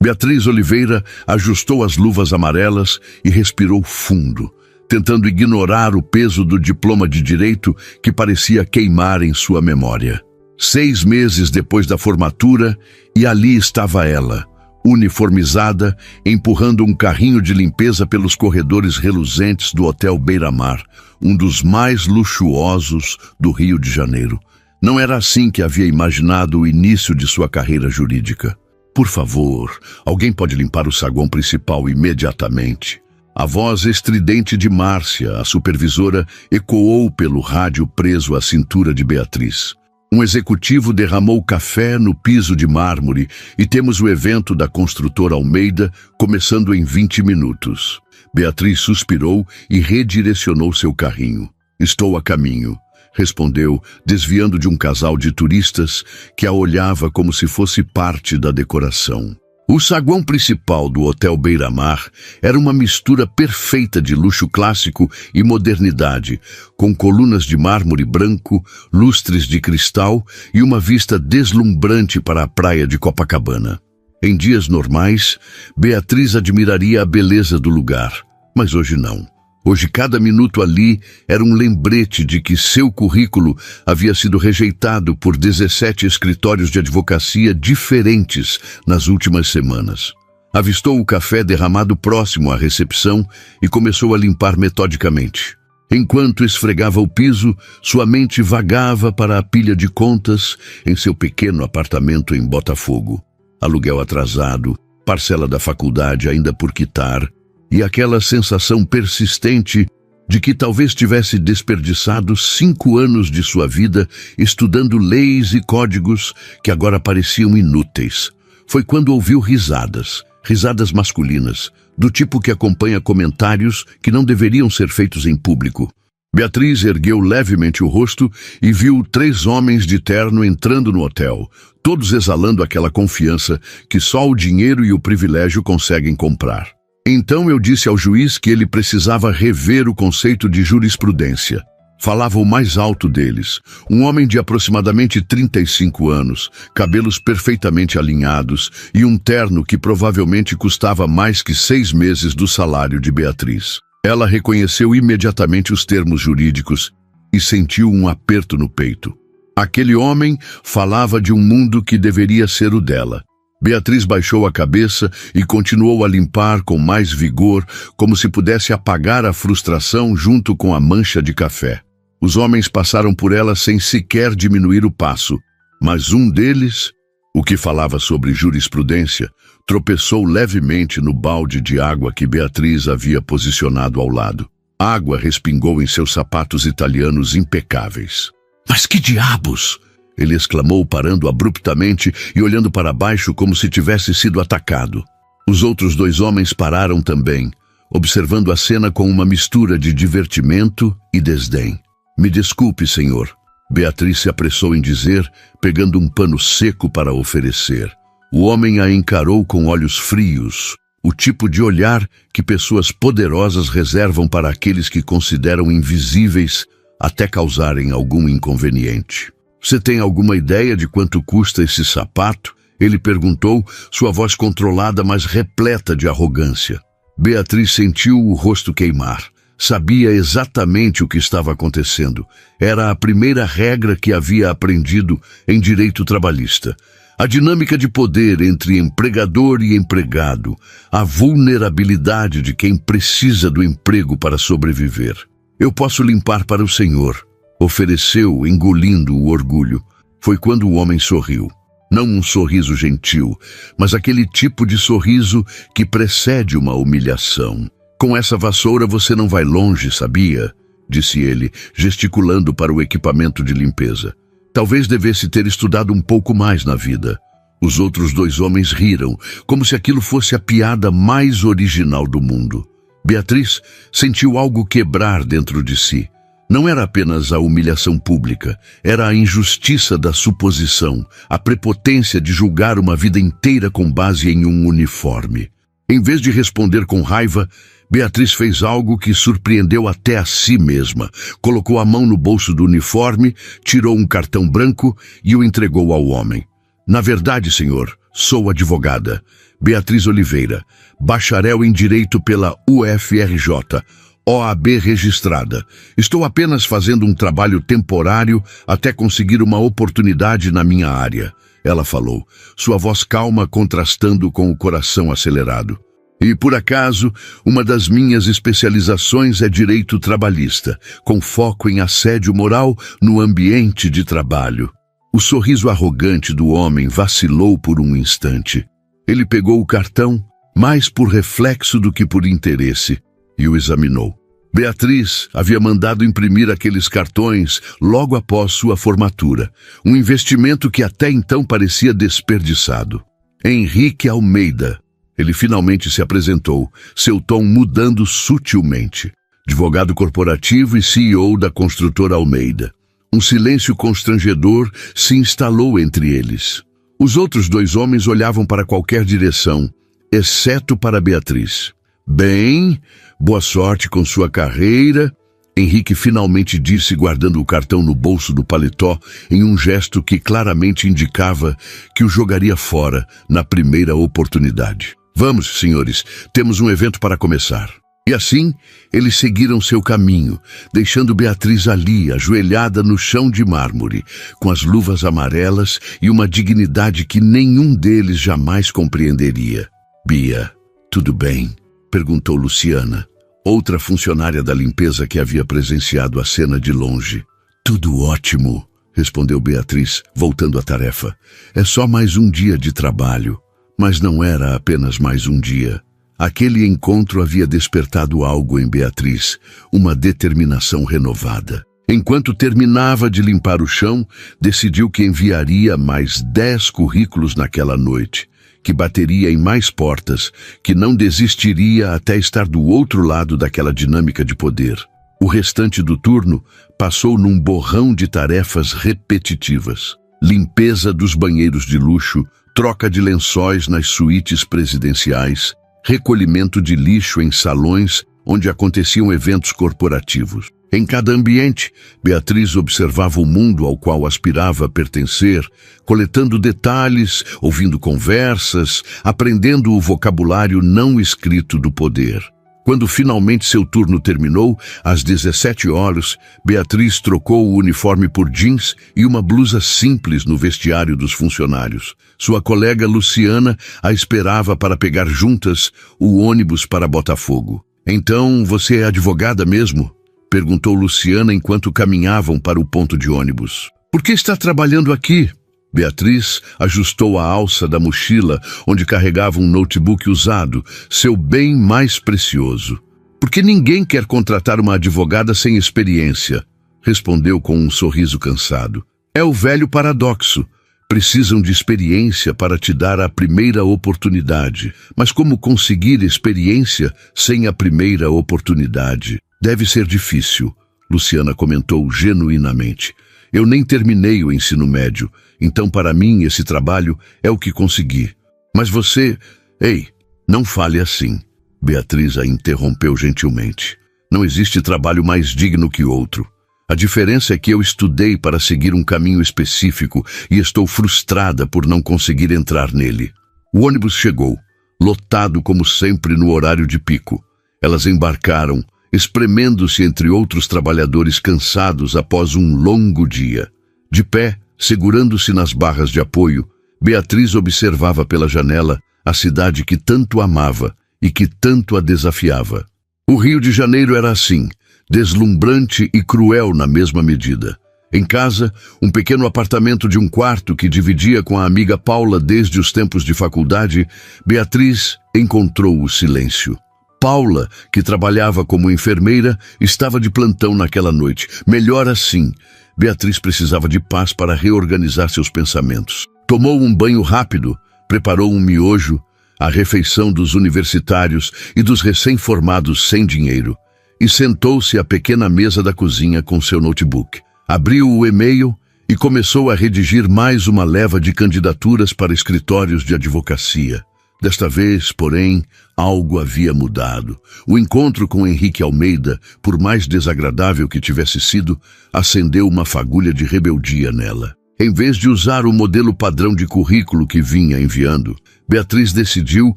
Beatriz Oliveira ajustou as luvas amarelas e respirou fundo, tentando ignorar o peso do diploma de direito que parecia queimar em sua memória. 6 meses depois da formatura, e ali estava ela, uniformizada, empurrando um carrinho de limpeza pelos corredores reluzentes do Hotel Beira-Mar, um dos mais luxuosos do Rio de Janeiro. Não era assim que havia imaginado o início de sua carreira jurídica. Por favor, alguém pode limpar o saguão principal imediatamente. A voz estridente de Márcia, a supervisora, ecoou pelo rádio preso à cintura de Beatriz. Um executivo derramou café no piso de mármore e temos o evento da construtora Almeida começando em 20 minutos. Beatriz suspirou e redirecionou seu carrinho. Estou a caminho, respondeu, desviando de um casal de turistas que a olhava como se fosse parte da decoração. O saguão principal do Hotel Beira-Mar era uma mistura perfeita de luxo clássico e modernidade, com colunas de mármore branco, lustres de cristal e uma vista deslumbrante para a praia de Copacabana. Em dias normais, Beatriz admiraria a beleza do lugar, mas hoje não. Hoje cada minuto ali era um lembrete de que seu currículo havia sido rejeitado por 17 escritórios de advocacia diferentes nas últimas semanas. Avistou o café derramado próximo à recepção e começou a limpar metodicamente. Enquanto esfregava o piso, sua mente vagava para a pilha de contas em seu pequeno apartamento em Botafogo. Aluguel atrasado, parcela da faculdade ainda por quitar, e aquela sensação persistente de que talvez tivesse desperdiçado 5 anos de sua vida estudando leis e códigos que agora pareciam inúteis. Foi quando ouviu risadas masculinas, do tipo que acompanha comentários que não deveriam ser feitos em público. Beatriz ergueu levemente o rosto e viu 3 homens de terno entrando no hotel, todos exalando aquela confiança que só o dinheiro e o privilégio conseguem comprar. Então eu disse ao juiz que ele precisava rever o conceito de jurisprudência. Falava o mais alto deles, um homem de aproximadamente 35 anos, cabelos perfeitamente alinhados e um terno que provavelmente custava mais que 6 meses do salário de Beatriz. Ela reconheceu imediatamente os termos jurídicos e sentiu um aperto no peito. Aquele homem falava de um mundo que deveria ser o dela. Beatriz baixou a cabeça e continuou a limpar com mais vigor, como se pudesse apagar a frustração junto com a mancha de café. Os homens passaram por ela sem sequer diminuir o passo, mas um deles, o que falava sobre jurisprudência, tropeçou levemente no balde de água que Beatriz havia posicionado ao lado. A água respingou em seus sapatos italianos impecáveis. "Mas que diabos!" ele exclamou, parando abruptamente e olhando para baixo como se tivesse sido atacado. Os outros 2 homens pararam também, observando a cena com uma mistura de divertimento e desdém. "Me desculpe, senhor", Beatriz se apressou em dizer, pegando um pano seco para oferecer. O homem a encarou com olhos frios, o tipo de olhar que pessoas poderosas reservam para aqueles que consideram invisíveis até causarem algum inconveniente. "Você tem alguma ideia de quanto custa esse sapato?" ele perguntou, sua voz controlada, mas repleta de arrogância. Beatriz sentiu o rosto queimar. Sabia exatamente o que estava acontecendo. Era a primeira regra que havia aprendido em direito trabalhista. A dinâmica de poder entre empregador e empregado. A vulnerabilidade de quem precisa do emprego para sobreviver. "Eu posso limpar para o senhor", ofereceu, engolindo o orgulho. Foi quando o homem sorriu. Não um sorriso gentil, mas aquele tipo de sorriso que precede uma humilhação. "Com essa vassoura você não vai longe, sabia?", disse ele, gesticulando para o equipamento de limpeza. "Talvez devesse ter estudado um pouco mais na vida." Os outros 2 homens riram, como se aquilo fosse a piada mais original do mundo. Beatriz sentiu algo quebrar dentro de si. Não era apenas a humilhação pública, era a injustiça da suposição, a prepotência de julgar uma vida inteira com base em um uniforme. Em vez de responder com raiva, Beatriz fez algo que surpreendeu até a si mesma. Colocou a mão no bolso do uniforme, tirou um cartão branco e o entregou ao homem. "Na verdade, senhor, sou advogada." Beatriz Oliveira, bacharel em Direito pela UFRJ, OAB registrada. Estou apenas fazendo um trabalho temporário até conseguir uma oportunidade na minha área, ela falou, sua voz calma contrastando com o coração acelerado. E, por acaso, uma das minhas especializações é direito trabalhista, com foco em assédio moral no ambiente de trabalho. O sorriso arrogante do homem vacilou por um instante. Ele pegou o cartão, mais por reflexo do que por interesse, e o examinou. Beatriz havia mandado imprimir aqueles cartões logo após sua formatura, um investimento que até então parecia desperdiçado. Henrique Almeida. Ele finalmente se apresentou, seu tom mudando sutilmente. Advogado corporativo e CEO da construtora Almeida. Um silêncio constrangedor se instalou entre eles. Os outros dois homens olhavam para qualquer direção, exceto para Beatriz. Bem, boa sorte com sua carreira, Henrique finalmente disse, guardando o cartão no bolso do paletó, em um gesto que claramente indicava que o jogaria fora na primeira oportunidade. Vamos, senhores, temos um evento para começar. E assim, eles seguiram seu caminho, deixando Beatriz ali, ajoelhada no chão de mármore, com as luvas amarelas e uma dignidade que nenhum deles jamais compreenderia. Bia, tudo bem? Perguntou Luciana, outra funcionária da limpeza que havia presenciado a cena de longe. Tudo ótimo, respondeu Beatriz, voltando à tarefa. É só mais um dia de trabalho. Mas não era apenas mais um dia. Aquele encontro havia despertado algo em Beatriz, uma determinação renovada. Enquanto terminava de limpar o chão, decidiu que enviaria mais 10 currículos naquela noite, que bateria em mais portas, que não desistiria até estar do outro lado daquela dinâmica de poder. O restante do turno passou num borrão de tarefas repetitivas. Limpeza dos banheiros de luxo, troca de lençóis nas suítes presidenciais, recolhimento de lixo em salões onde aconteciam eventos corporativos. Em cada ambiente, Beatriz observava o mundo ao qual aspirava a pertencer, coletando detalhes, ouvindo conversas, aprendendo o vocabulário não escrito do poder. Quando finalmente seu turno terminou, às 17 horas, Beatriz trocou o uniforme por jeans e uma blusa simples no vestiário dos funcionários. Sua colega Luciana a esperava para pegar juntas o ônibus para Botafogo. Então, você é advogada mesmo? Perguntou Luciana enquanto caminhavam para o ponto de ônibus. Por que está trabalhando aqui? Beatriz ajustou a alça da mochila, onde carregava um notebook usado, seu bem mais precioso. Porque ninguém quer contratar uma advogada sem experiência, respondeu com um sorriso cansado. É o velho paradoxo. Precisam de experiência para te dar a primeira oportunidade. Mas como conseguir experiência sem a primeira oportunidade? Deve ser difícil, Luciana comentou genuinamente. Eu nem terminei o ensino médio, então para mim esse trabalho é o que consegui. Mas você... Ei, não fale assim. Beatriz a interrompeu gentilmente. Não existe trabalho mais digno que outro. A diferença é que eu estudei para seguir um caminho específico e estou frustrada por não conseguir entrar nele. O ônibus chegou, lotado como sempre no horário de pico. Elas embarcaram, espremendo-se entre outros trabalhadores cansados após um longo dia. De pé, segurando-se nas barras de apoio, Beatriz observava pela janela a cidade que tanto amava e que tanto a desafiava. O Rio de Janeiro era assim, deslumbrante e cruel na mesma medida. Em casa, um pequeno apartamento de um quarto que dividia com a amiga Paula desde os tempos de faculdade, Beatriz encontrou o silêncio. Paula, que trabalhava como enfermeira, estava de plantão naquela noite. Melhor assim. Beatriz precisava de paz para reorganizar seus pensamentos. Tomou um banho rápido, preparou um miojo, a refeição dos universitários e dos recém-formados sem dinheiro, e sentou-se à pequena mesa da cozinha com seu notebook. Abriu o e-mail e começou a redigir mais uma leva de candidaturas para escritórios de advocacia. Desta vez, porém, algo havia mudado. O encontro com Henrique Almeida, por mais desagradável que tivesse sido, acendeu uma fagulha de rebeldia nela. Em vez de usar o modelo padrão de currículo que vinha enviando, Beatriz decidiu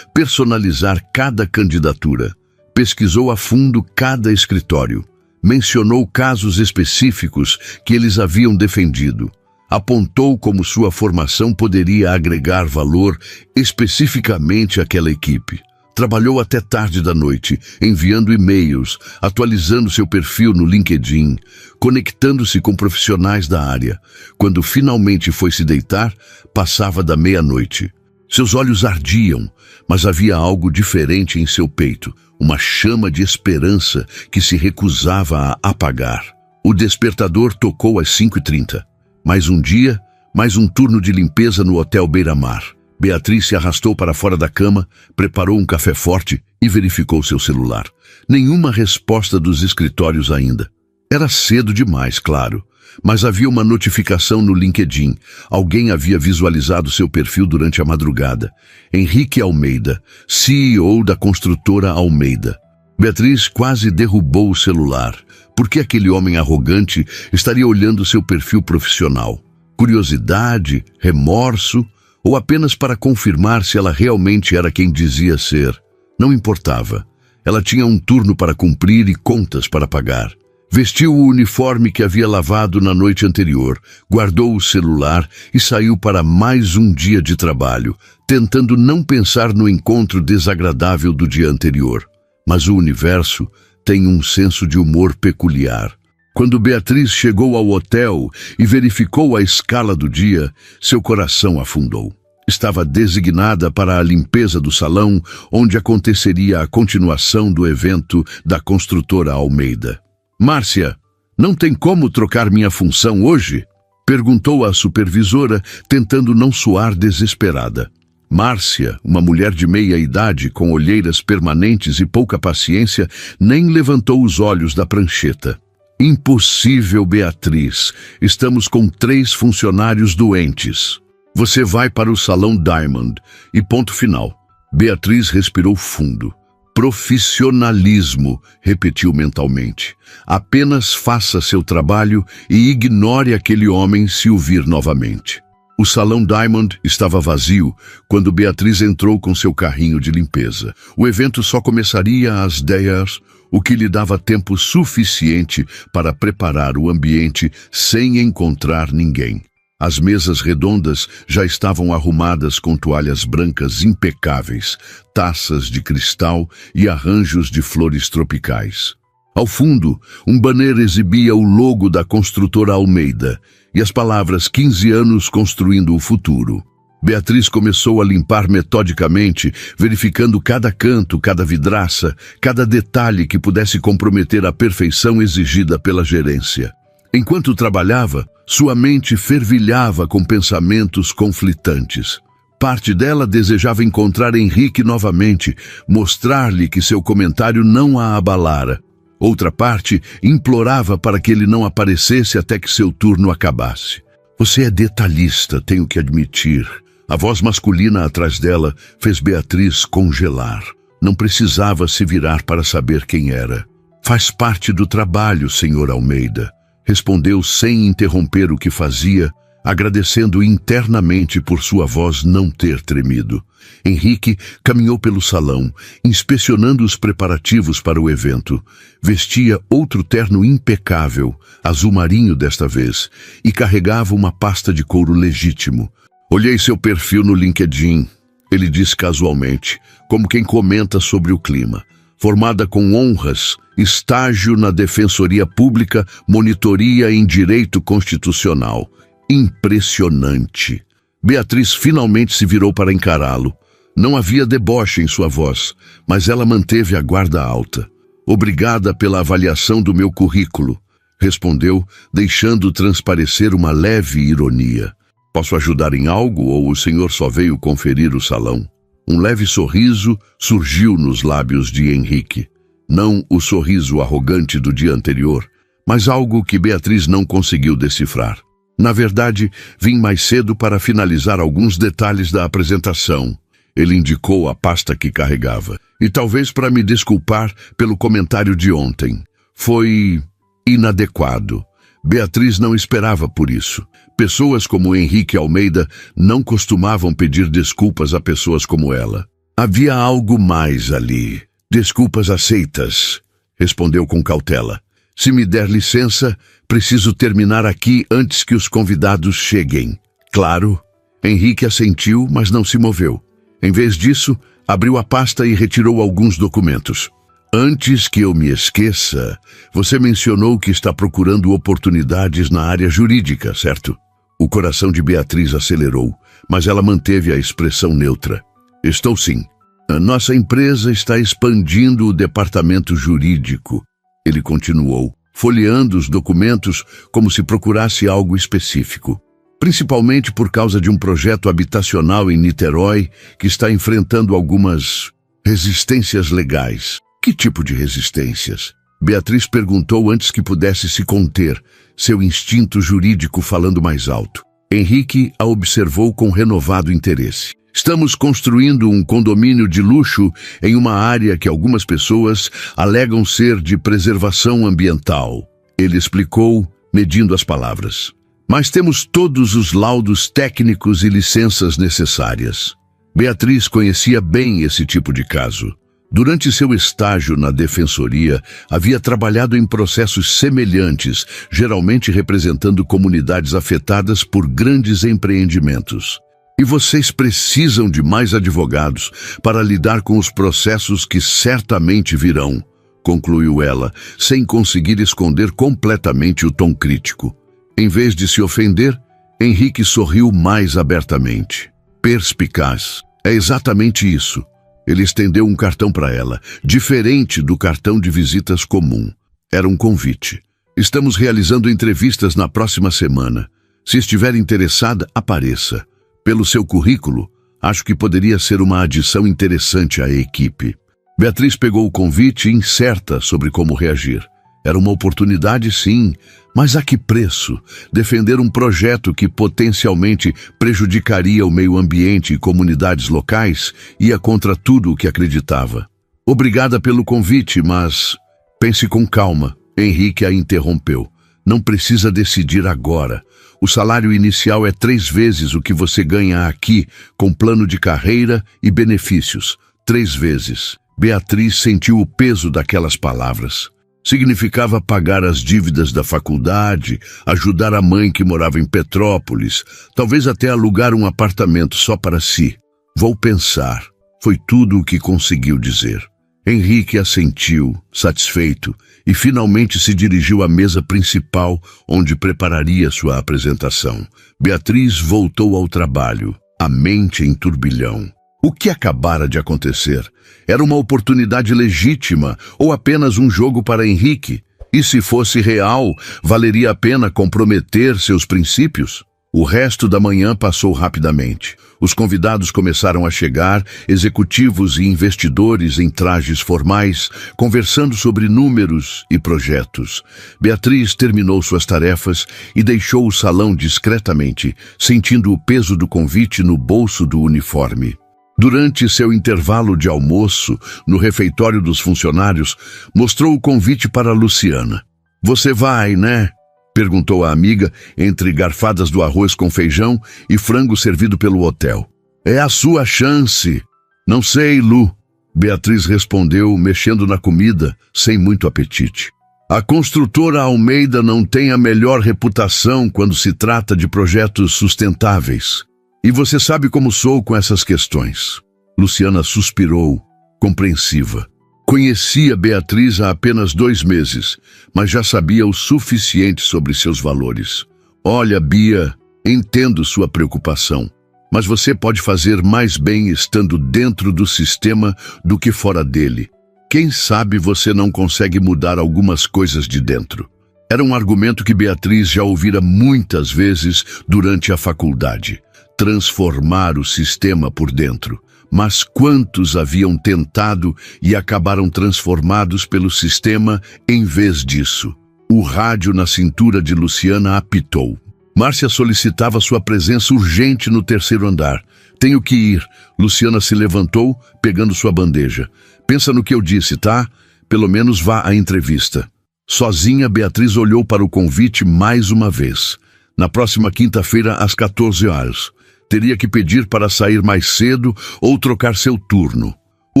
personalizar cada candidatura. Pesquisou a fundo cada escritório. Mencionou casos específicos que eles haviam defendido. Apontou como sua formação poderia agregar valor especificamente àquela equipe. Trabalhou até tarde da noite, enviando e-mails, atualizando seu perfil no LinkedIn, conectando-se com profissionais da área. Quando finalmente foi se deitar, passava da meia-noite. Seus olhos ardiam, mas havia algo diferente em seu peito, uma chama de esperança que se recusava a apagar. O despertador tocou às 5h30. Mais um dia, mais um turno de limpeza no Hotel Beira-Mar. Beatriz se arrastou para fora da cama, preparou um café forte e verificou seu celular. Nenhuma resposta dos escritórios ainda. Era cedo demais, claro, mas havia uma notificação no LinkedIn. Alguém havia visualizado seu perfil durante a madrugada. Henrique Almeida, CEO da construtora Almeida. Beatriz quase derrubou o celular. Por que aquele homem arrogante estaria olhando seu perfil profissional? Curiosidade, remorso, ou apenas para confirmar se ela realmente era quem dizia ser? Não importava. Ela tinha um turno para cumprir e contas para pagar. Vestiu o uniforme que havia lavado na noite anterior, guardou o celular e saiu para mais um dia de trabalho, tentando não pensar no encontro desagradável do dia anterior. Mas o universo tem um senso de humor peculiar. Quando Beatriz chegou ao hotel e verificou a escala do dia, seu coração afundou. Estava designada para a limpeza do salão, onde aconteceria a continuação do evento da construtora Almeida. Márcia, não tem como trocar minha função hoje? Perguntou a supervisora, tentando não soar desesperada. Márcia, uma mulher de meia-idade com olheiras permanentes e pouca paciência, nem levantou os olhos da prancheta. Impossível, Beatriz. Estamos com 3 funcionários doentes. Você vai para o Salão Diamond. E ponto final. Beatriz respirou fundo. Profissionalismo, repetiu mentalmente. Apenas faça seu trabalho e ignore aquele homem se o vir novamente. O Salão Diamond estava vazio quando Beatriz entrou com seu carrinho de limpeza. O evento só começaria às 10h, o que lhe dava tempo suficiente para preparar o ambiente sem encontrar ninguém. As mesas redondas já estavam arrumadas com toalhas brancas impecáveis, taças de cristal e arranjos de flores tropicais. Ao fundo, um banner exibia o logo da construtora Almeida e as palavras 15 anos construindo o futuro. Beatriz começou a limpar metodicamente, verificando cada canto, cada vidraça, cada detalhe que pudesse comprometer a perfeição exigida pela gerência. Enquanto trabalhava, sua mente fervilhava com pensamentos conflitantes. Parte dela desejava encontrar Henrique novamente, mostrar-lhe que seu comentário não a abalara. Outra parte implorava para que ele não aparecesse até que seu turno acabasse. Você é detalhista, tenho que admitir. A voz masculina atrás dela fez Beatriz congelar. Não precisava se virar para saber quem era. Faz parte do trabalho, Sr. Almeida. Respondeu sem interromper o que fazia, agradecendo internamente por sua voz não ter tremido. Henrique caminhou pelo salão, inspecionando os preparativos para o evento. Vestia outro terno impecável, azul marinho desta vez, e carregava uma pasta de couro legítimo. Olhei seu perfil no LinkedIn, ele disse casualmente, como quem comenta sobre o clima. Formada com honras, estágio na Defensoria Pública, monitoria em Direito Constitucional. Impressionante. Beatriz finalmente se virou para encará-lo. Não havia deboche em sua voz, mas ela manteve a guarda alta. Obrigada pela avaliação do meu currículo, respondeu, deixando transparecer uma leve ironia. Posso ajudar em algo ou o senhor só veio conferir o salão? Um leve sorriso surgiu nos lábios de Henrique. Não o sorriso arrogante do dia anterior, mas algo que Beatriz não conseguiu decifrar. Na verdade, vim mais cedo para finalizar alguns detalhes da apresentação. Ele indicou a pasta que carregava. E talvez para me desculpar pelo comentário de ontem. Foi inadequado. Beatriz não esperava por isso. Pessoas como Henrique Almeida não costumavam pedir desculpas a pessoas como ela. Havia algo mais ali. Desculpas aceitas, respondeu com cautela. Se me der licença, preciso terminar aqui antes que os convidados cheguem. Claro. Henrique assentiu, mas não se moveu. Em vez disso, abriu a pasta e retirou alguns documentos. Antes que eu me esqueça, você mencionou que está procurando oportunidades na área jurídica, certo? O coração de Beatriz acelerou, mas ela manteve a expressão neutra. Estou sim. A nossa empresa está expandindo o departamento jurídico. Ele continuou, folheando os documentos como se procurasse algo específico. Principalmente por causa de um projeto habitacional em Niterói que está enfrentando algumas resistências legais. Que tipo de resistências? Beatriz perguntou antes que pudesse se conter, seu instinto jurídico falando mais alto. Henrique a observou com renovado interesse. Estamos construindo um condomínio de luxo em uma área que algumas pessoas alegam ser de preservação ambiental. Ele explicou, medindo as palavras. Mas temos todos os laudos técnicos e licenças necessárias. Beatriz conhecia bem esse tipo de caso. Durante seu estágio na defensoria, havia trabalhado em processos semelhantes, geralmente representando comunidades afetadas por grandes empreendimentos. E vocês precisam de mais advogados para lidar com os processos que certamente virão, concluiu ela, sem conseguir esconder completamente o tom crítico. Em vez de se ofender, Henrique sorriu mais abertamente. Perspicaz. É exatamente isso. Ele estendeu um cartão para ela, diferente do cartão de visitas comum. Era um convite. Estamos realizando entrevistas na próxima semana. Se estiver interessada, apareça. Pelo seu currículo, acho que poderia ser uma adição interessante à equipe. Beatriz pegou o convite incerta sobre como reagir. Era uma oportunidade, sim, mas a que preço? Defender um projeto que potencialmente prejudicaria o meio ambiente e comunidades locais ia contra tudo o que acreditava. Obrigada pelo convite, mas pense com calma. Henrique a interrompeu. Não precisa decidir agora. O salário inicial é 3 vezes o que você ganha aqui, com plano de carreira e benefícios. 3 vezes. Beatriz sentiu o peso daquelas palavras. Significava pagar as dívidas da faculdade, ajudar a mãe que morava em Petrópolis, talvez até alugar um apartamento só para si. Vou pensar. Foi tudo o que conseguiu dizer. Henrique assentiu, satisfeito, e finalmente se dirigiu à mesa principal, onde prepararia sua apresentação. Beatriz voltou ao trabalho, a mente em turbilhão. O que acabara de acontecer? Era uma oportunidade legítima ou apenas um jogo para Henrique? E se fosse real, valeria a pena comprometer seus princípios? O resto da manhã passou rapidamente. Os convidados começaram a chegar, executivos e investidores em trajes formais, conversando sobre números e projetos. Beatriz terminou suas tarefas e deixou o salão discretamente, sentindo o peso do convite no bolso do uniforme. Durante seu intervalo de almoço, no refeitório dos funcionários, mostrou o convite para Luciana. Você vai, né? Perguntou a amiga, entre garfadas do arroz com feijão e frango servido pelo hotel. É a sua chance. Não sei, Lu. Beatriz respondeu, mexendo na comida, sem muito apetite. A construtora Almeida não tem a melhor reputação quando se trata de projetos sustentáveis. E você sabe como sou com essas questões. Luciana suspirou, compreensiva. Conhecia Beatriz há apenas 2 meses, mas já sabia o suficiente sobre seus valores. Olha, Bia, entendo sua preocupação, mas você pode fazer mais bem estando dentro do sistema do que fora dele. Quem sabe você não consegue mudar algumas coisas de dentro. Era um argumento que Beatriz já ouvira muitas vezes durante a faculdade. Transformar o sistema por dentro. Mas quantos haviam tentado e acabaram transformados pelo sistema em vez disso? O rádio na cintura de Luciana apitou. Márcia solicitava sua presença urgente no 3º andar. Tenho que ir. Luciana se levantou, pegando sua bandeja. Pensa no que eu disse, tá? Pelo menos vá à entrevista. Sozinha, Beatriz olhou para o convite mais uma vez. Na próxima quinta-feira, às 14 horas. Teria que pedir para sair mais cedo ou trocar seu turno. O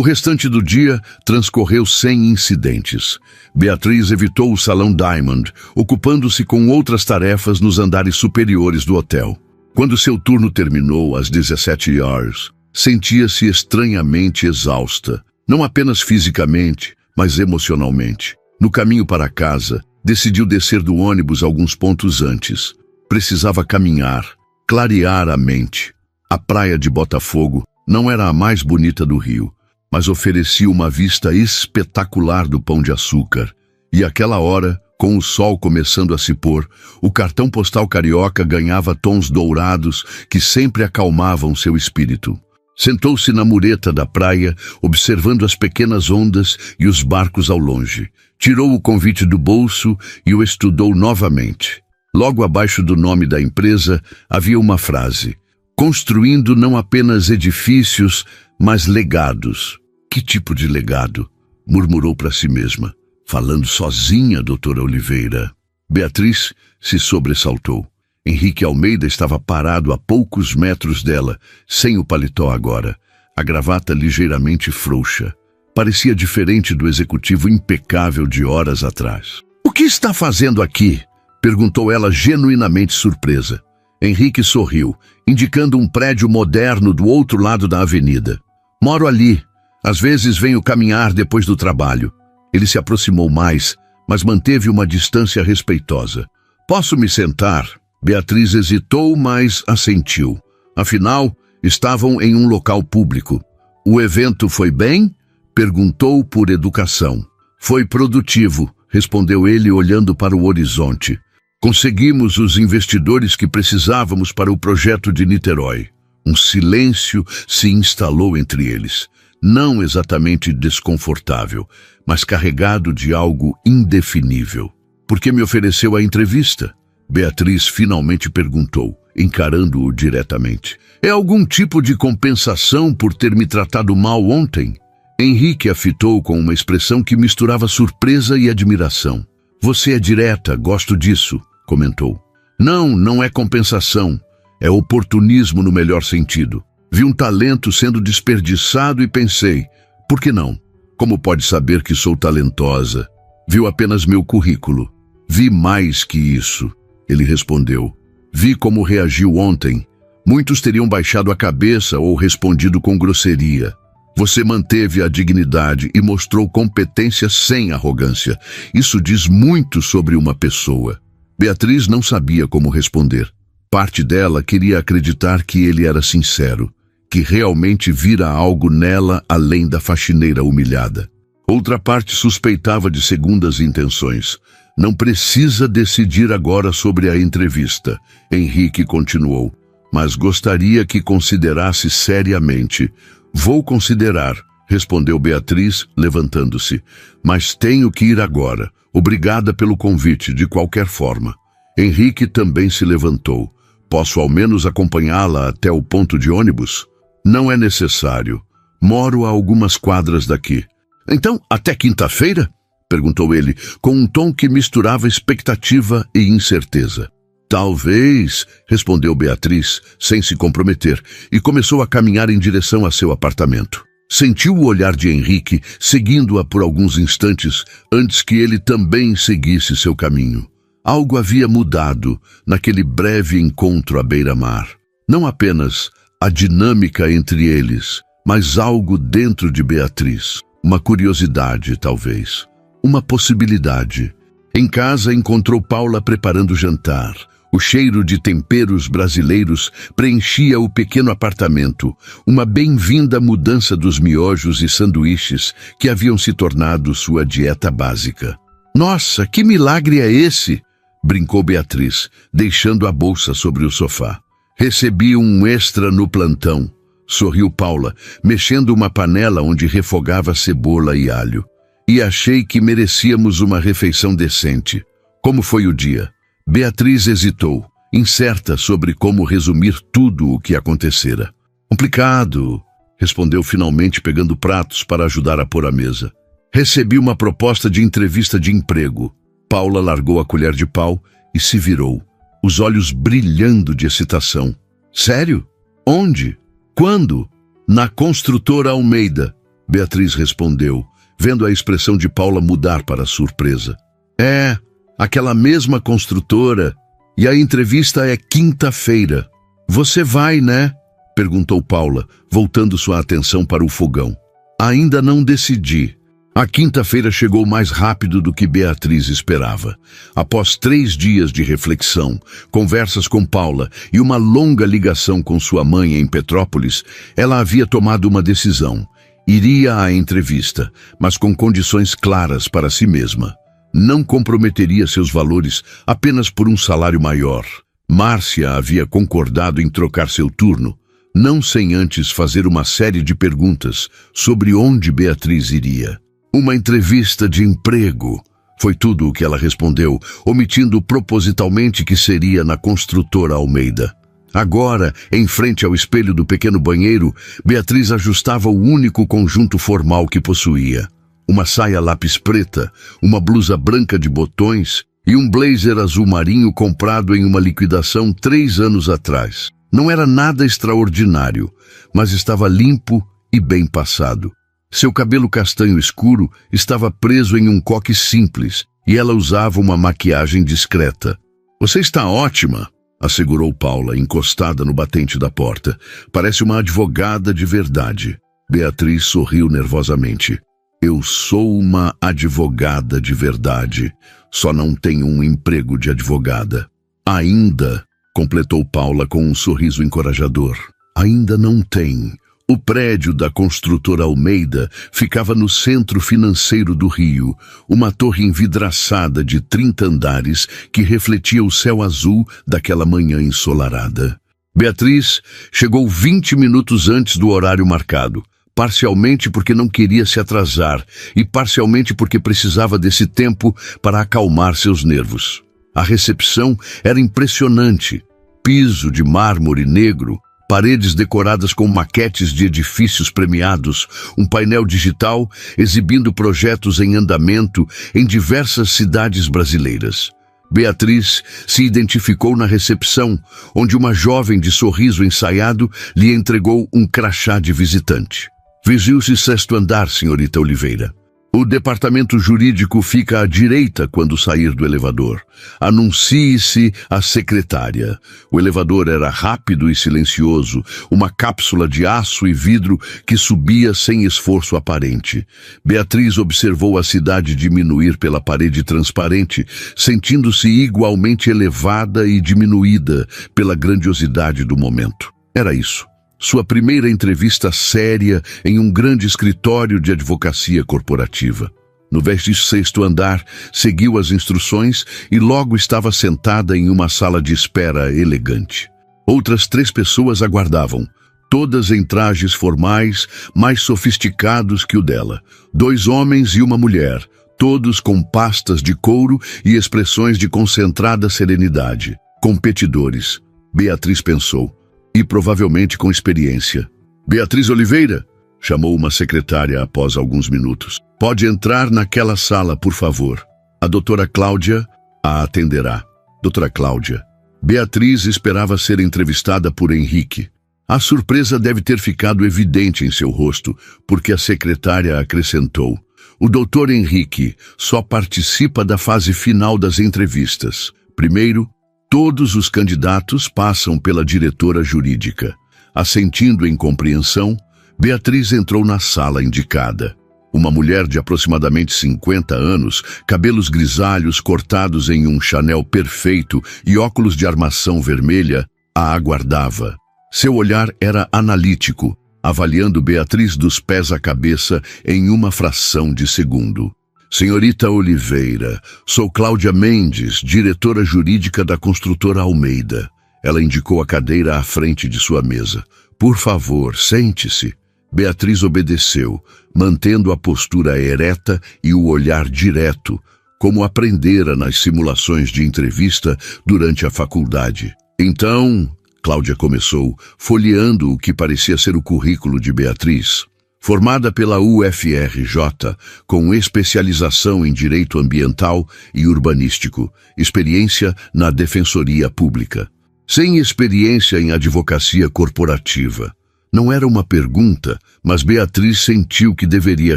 restante do dia transcorreu sem incidentes. Beatriz evitou o salão Diamond, ocupando-se com outras tarefas nos andares superiores do hotel. Quando seu turno terminou às 17 horas, sentia-se estranhamente exausta, não apenas fisicamente, mas emocionalmente. No caminho para casa, decidiu descer do ônibus alguns pontos antes. Precisava caminhar, clarear a mente. A praia de Botafogo não era a mais bonita do Rio, mas oferecia uma vista espetacular do Pão de Açúcar. E àquela hora, com o sol começando a se pôr, o cartão postal carioca ganhava tons dourados que sempre acalmavam seu espírito. Sentou-se na mureta da praia, observando as pequenas ondas e os barcos ao longe. Tirou o convite do bolso e o estudou novamente. Logo abaixo do nome da empresa havia uma frase: construindo não apenas edifícios, mas legados. Que tipo de legado? Murmurou para si mesma. Falando sozinha, doutora Oliveira. Beatriz se sobressaltou. Henrique Almeida estava parado a poucos metros dela, sem o paletó agora, a gravata ligeiramente frouxa. Parecia diferente do executivo impecável de horas atrás. "O que está fazendo aqui?" perguntou ela genuinamente surpresa. Henrique sorriu, indicando um prédio moderno do outro lado da avenida. "Moro ali. Às vezes venho caminhar depois do trabalho." Ele se aproximou mais, mas manteve uma distância respeitosa. "Posso me sentar?" Beatriz hesitou, mas assentiu. Afinal, estavam em um local público. "O evento foi bem?" perguntou por educação. "Foi produtivo", respondeu ele olhando para o horizonte. "Conseguimos os investidores que precisávamos para o projeto de Niterói." Um silêncio se instalou entre eles. Não exatamente desconfortável, mas carregado de algo indefinível. "Por que me ofereceu a entrevista?" Beatriz finalmente perguntou, encarando-o diretamente. "É algum tipo de compensação por ter me tratado mal ontem?" Henrique a fitou com uma expressão que misturava surpresa e admiração. "Você é direta, gosto disso", comentou. Não é compensação. É oportunismo no melhor sentido. Vi um talento sendo desperdiçado e pensei, por que não? Como pode saber que sou talentosa? Viu apenas meu currículo. Vi mais que isso, ele respondeu. Vi como reagiu ontem. Muitos teriam baixado a cabeça ou respondido com grosseria. Você manteve a dignidade e mostrou competência sem arrogância. Isso diz muito sobre uma pessoa. Beatriz não sabia como responder. Parte dela queria acreditar que ele era sincero, que realmente vira algo nela além da faxineira humilhada. Outra parte suspeitava de segundas intenções. Não precisa decidir agora sobre a entrevista, Henrique continuou, mas gostaria que considerasse seriamente. Vou considerar, respondeu Beatriz, levantando-se, mas tenho que ir agora. Obrigada pelo convite, de qualquer forma. Henrique também se levantou. Posso ao menos acompanhá-la até o ponto de ônibus? Não é necessário. Moro a algumas quadras daqui. Então, até quinta-feira? Perguntou ele, com um tom que misturava expectativa e incerteza. Talvez, respondeu Beatriz, sem se comprometer, e começou a caminhar em direção a seu apartamento. Sentiu o olhar de Henrique, seguindo-a por alguns instantes, antes que ele também seguisse seu caminho. Algo havia mudado naquele breve encontro à beira-mar. Não apenas a dinâmica entre eles, mas algo dentro de Beatriz. Uma curiosidade, talvez. Uma possibilidade. Em casa encontrou Paula preparando o jantar. O cheiro de temperos brasileiros preenchia o pequeno apartamento, uma bem-vinda mudança dos miojos e sanduíches que haviam se tornado sua dieta básica. Nossa, que milagre é esse? Brincou Beatriz, deixando a bolsa sobre o sofá. Recebi um extra no plantão, sorriu Paula, mexendo uma panela onde refogava cebola e alho. E achei que merecíamos uma refeição decente. Como foi o dia? Beatriz hesitou, incerta sobre como resumir tudo o que acontecera. Complicado, respondeu finalmente pegando pratos para ajudar a pôr a mesa. Recebi uma proposta de entrevista de emprego. Paula largou a colher de pau e se virou. os olhos brilhando de excitação. Sério? Onde? Quando? Na construtora Almeida, Beatriz respondeu, vendo a expressão de Paula mudar para surpresa. É, aquela mesma construtora, e a entrevista é quinta-feira. Você vai, né? Perguntou Paula, voltando sua atenção para o fogão. Ainda não decidi. A quinta-feira chegou mais rápido do que Beatriz esperava. Após 3 dias de reflexão, conversas com Paula e uma longa ligação com sua mãe em Petrópolis, ela havia tomado uma decisão. Iria à entrevista, mas com condições claras para si mesma. Não comprometeria seus valores apenas por um salário maior. Márcia havia concordado em trocar seu turno, não sem antes fazer uma série de perguntas sobre onde Beatriz iria. Uma entrevista de emprego, foi tudo o que ela respondeu, omitindo propositalmente que seria na construtora Almeida. Agora, em frente ao espelho do pequeno banheiro, Beatriz ajustava o único conjunto formal que possuía. Uma saia lápis preta, uma blusa branca de botões e um blazer azul marinho comprado em uma liquidação 3 anos atrás. Não era nada extraordinário, mas estava limpo e bem passado. Seu cabelo castanho escuro estava preso em um coque simples e ela usava uma maquiagem discreta. Você está ótima, assegurou Paula, encostada no batente da porta. Parece uma advogada de verdade. Beatriz sorriu nervosamente. Eu sou uma advogada de verdade, só não tenho um emprego de advogada. Ainda, completou Paula com um sorriso encorajador. Ainda não tem. O prédio da construtora Almeida ficava no centro financeiro do Rio, uma torre envidraçada de 30 andares que refletia o céu azul daquela manhã ensolarada. Beatriz chegou 20 minutos antes do horário marcado, parcialmente porque não queria se atrasar e parcialmente porque precisava desse tempo para acalmar seus nervos. A recepção era impressionante. Piso de mármore negro, paredes decoradas com maquetes de edifícios premiados, um painel digital exibindo projetos em andamento em diversas cidades brasileiras. Beatriz se identificou na recepção, onde uma jovem de sorriso ensaiado lhe entregou um crachá de visitante. Vigiu-se 6º andar, senhorita Oliveira. O departamento jurídico fica à direita quando sair do elevador. Anuncie-se à secretária. O elevador era rápido e silencioso, uma cápsula de aço e vidro que subia sem esforço aparente. Beatriz observou a cidade diminuir pela parede transparente, sentindo-se igualmente elevada e diminuída pela grandiosidade do momento. Era isso. Sua primeira entrevista séria em um grande escritório de advocacia corporativa. No 16º andar, seguiu as instruções e logo estava sentada em uma sala de espera elegante. Outras 3 pessoas aguardavam, todas em trajes formais, mais sofisticados que o dela. 2 homens e uma mulher, todos com pastas de couro e expressões de concentrada serenidade. Competidores, Beatriz pensou. E provavelmente com experiência. Beatriz Oliveira, chamou uma secretária após alguns minutos. Pode entrar naquela sala, por favor. A doutora Cláudia a atenderá. Doutora Cláudia. Beatriz esperava ser entrevistada por Henrique. A surpresa deve ter ficado evidente em seu rosto, porque a secretária acrescentou. O doutor Henrique só participa da fase final das entrevistas. Primeiro, todos os candidatos passam pela diretora jurídica. Assentindo em compreensão, Beatriz entrou na sala indicada. Uma mulher de aproximadamente 50 anos, cabelos grisalhos cortados em um Chanel perfeito e óculos de armação vermelha, a aguardava. Seu olhar era analítico, avaliando Beatriz dos pés à cabeça em uma fração de segundo. Senhorita Oliveira, sou Cláudia Mendes, diretora jurídica da construtora Almeida. Ela indicou a cadeira à frente de sua mesa. Por favor, sente-se. Beatriz obedeceu, mantendo a postura ereta e o olhar direto, como aprendera nas simulações de entrevista durante a faculdade. Então, Cláudia começou, folheando o que parecia ser o currículo de Beatriz. Formada pela UFRJ, com especialização em Direito Ambiental e Urbanístico, experiência na Defensoria Pública. Sem experiência em advocacia corporativa. Não era uma pergunta, mas Beatriz sentiu que deveria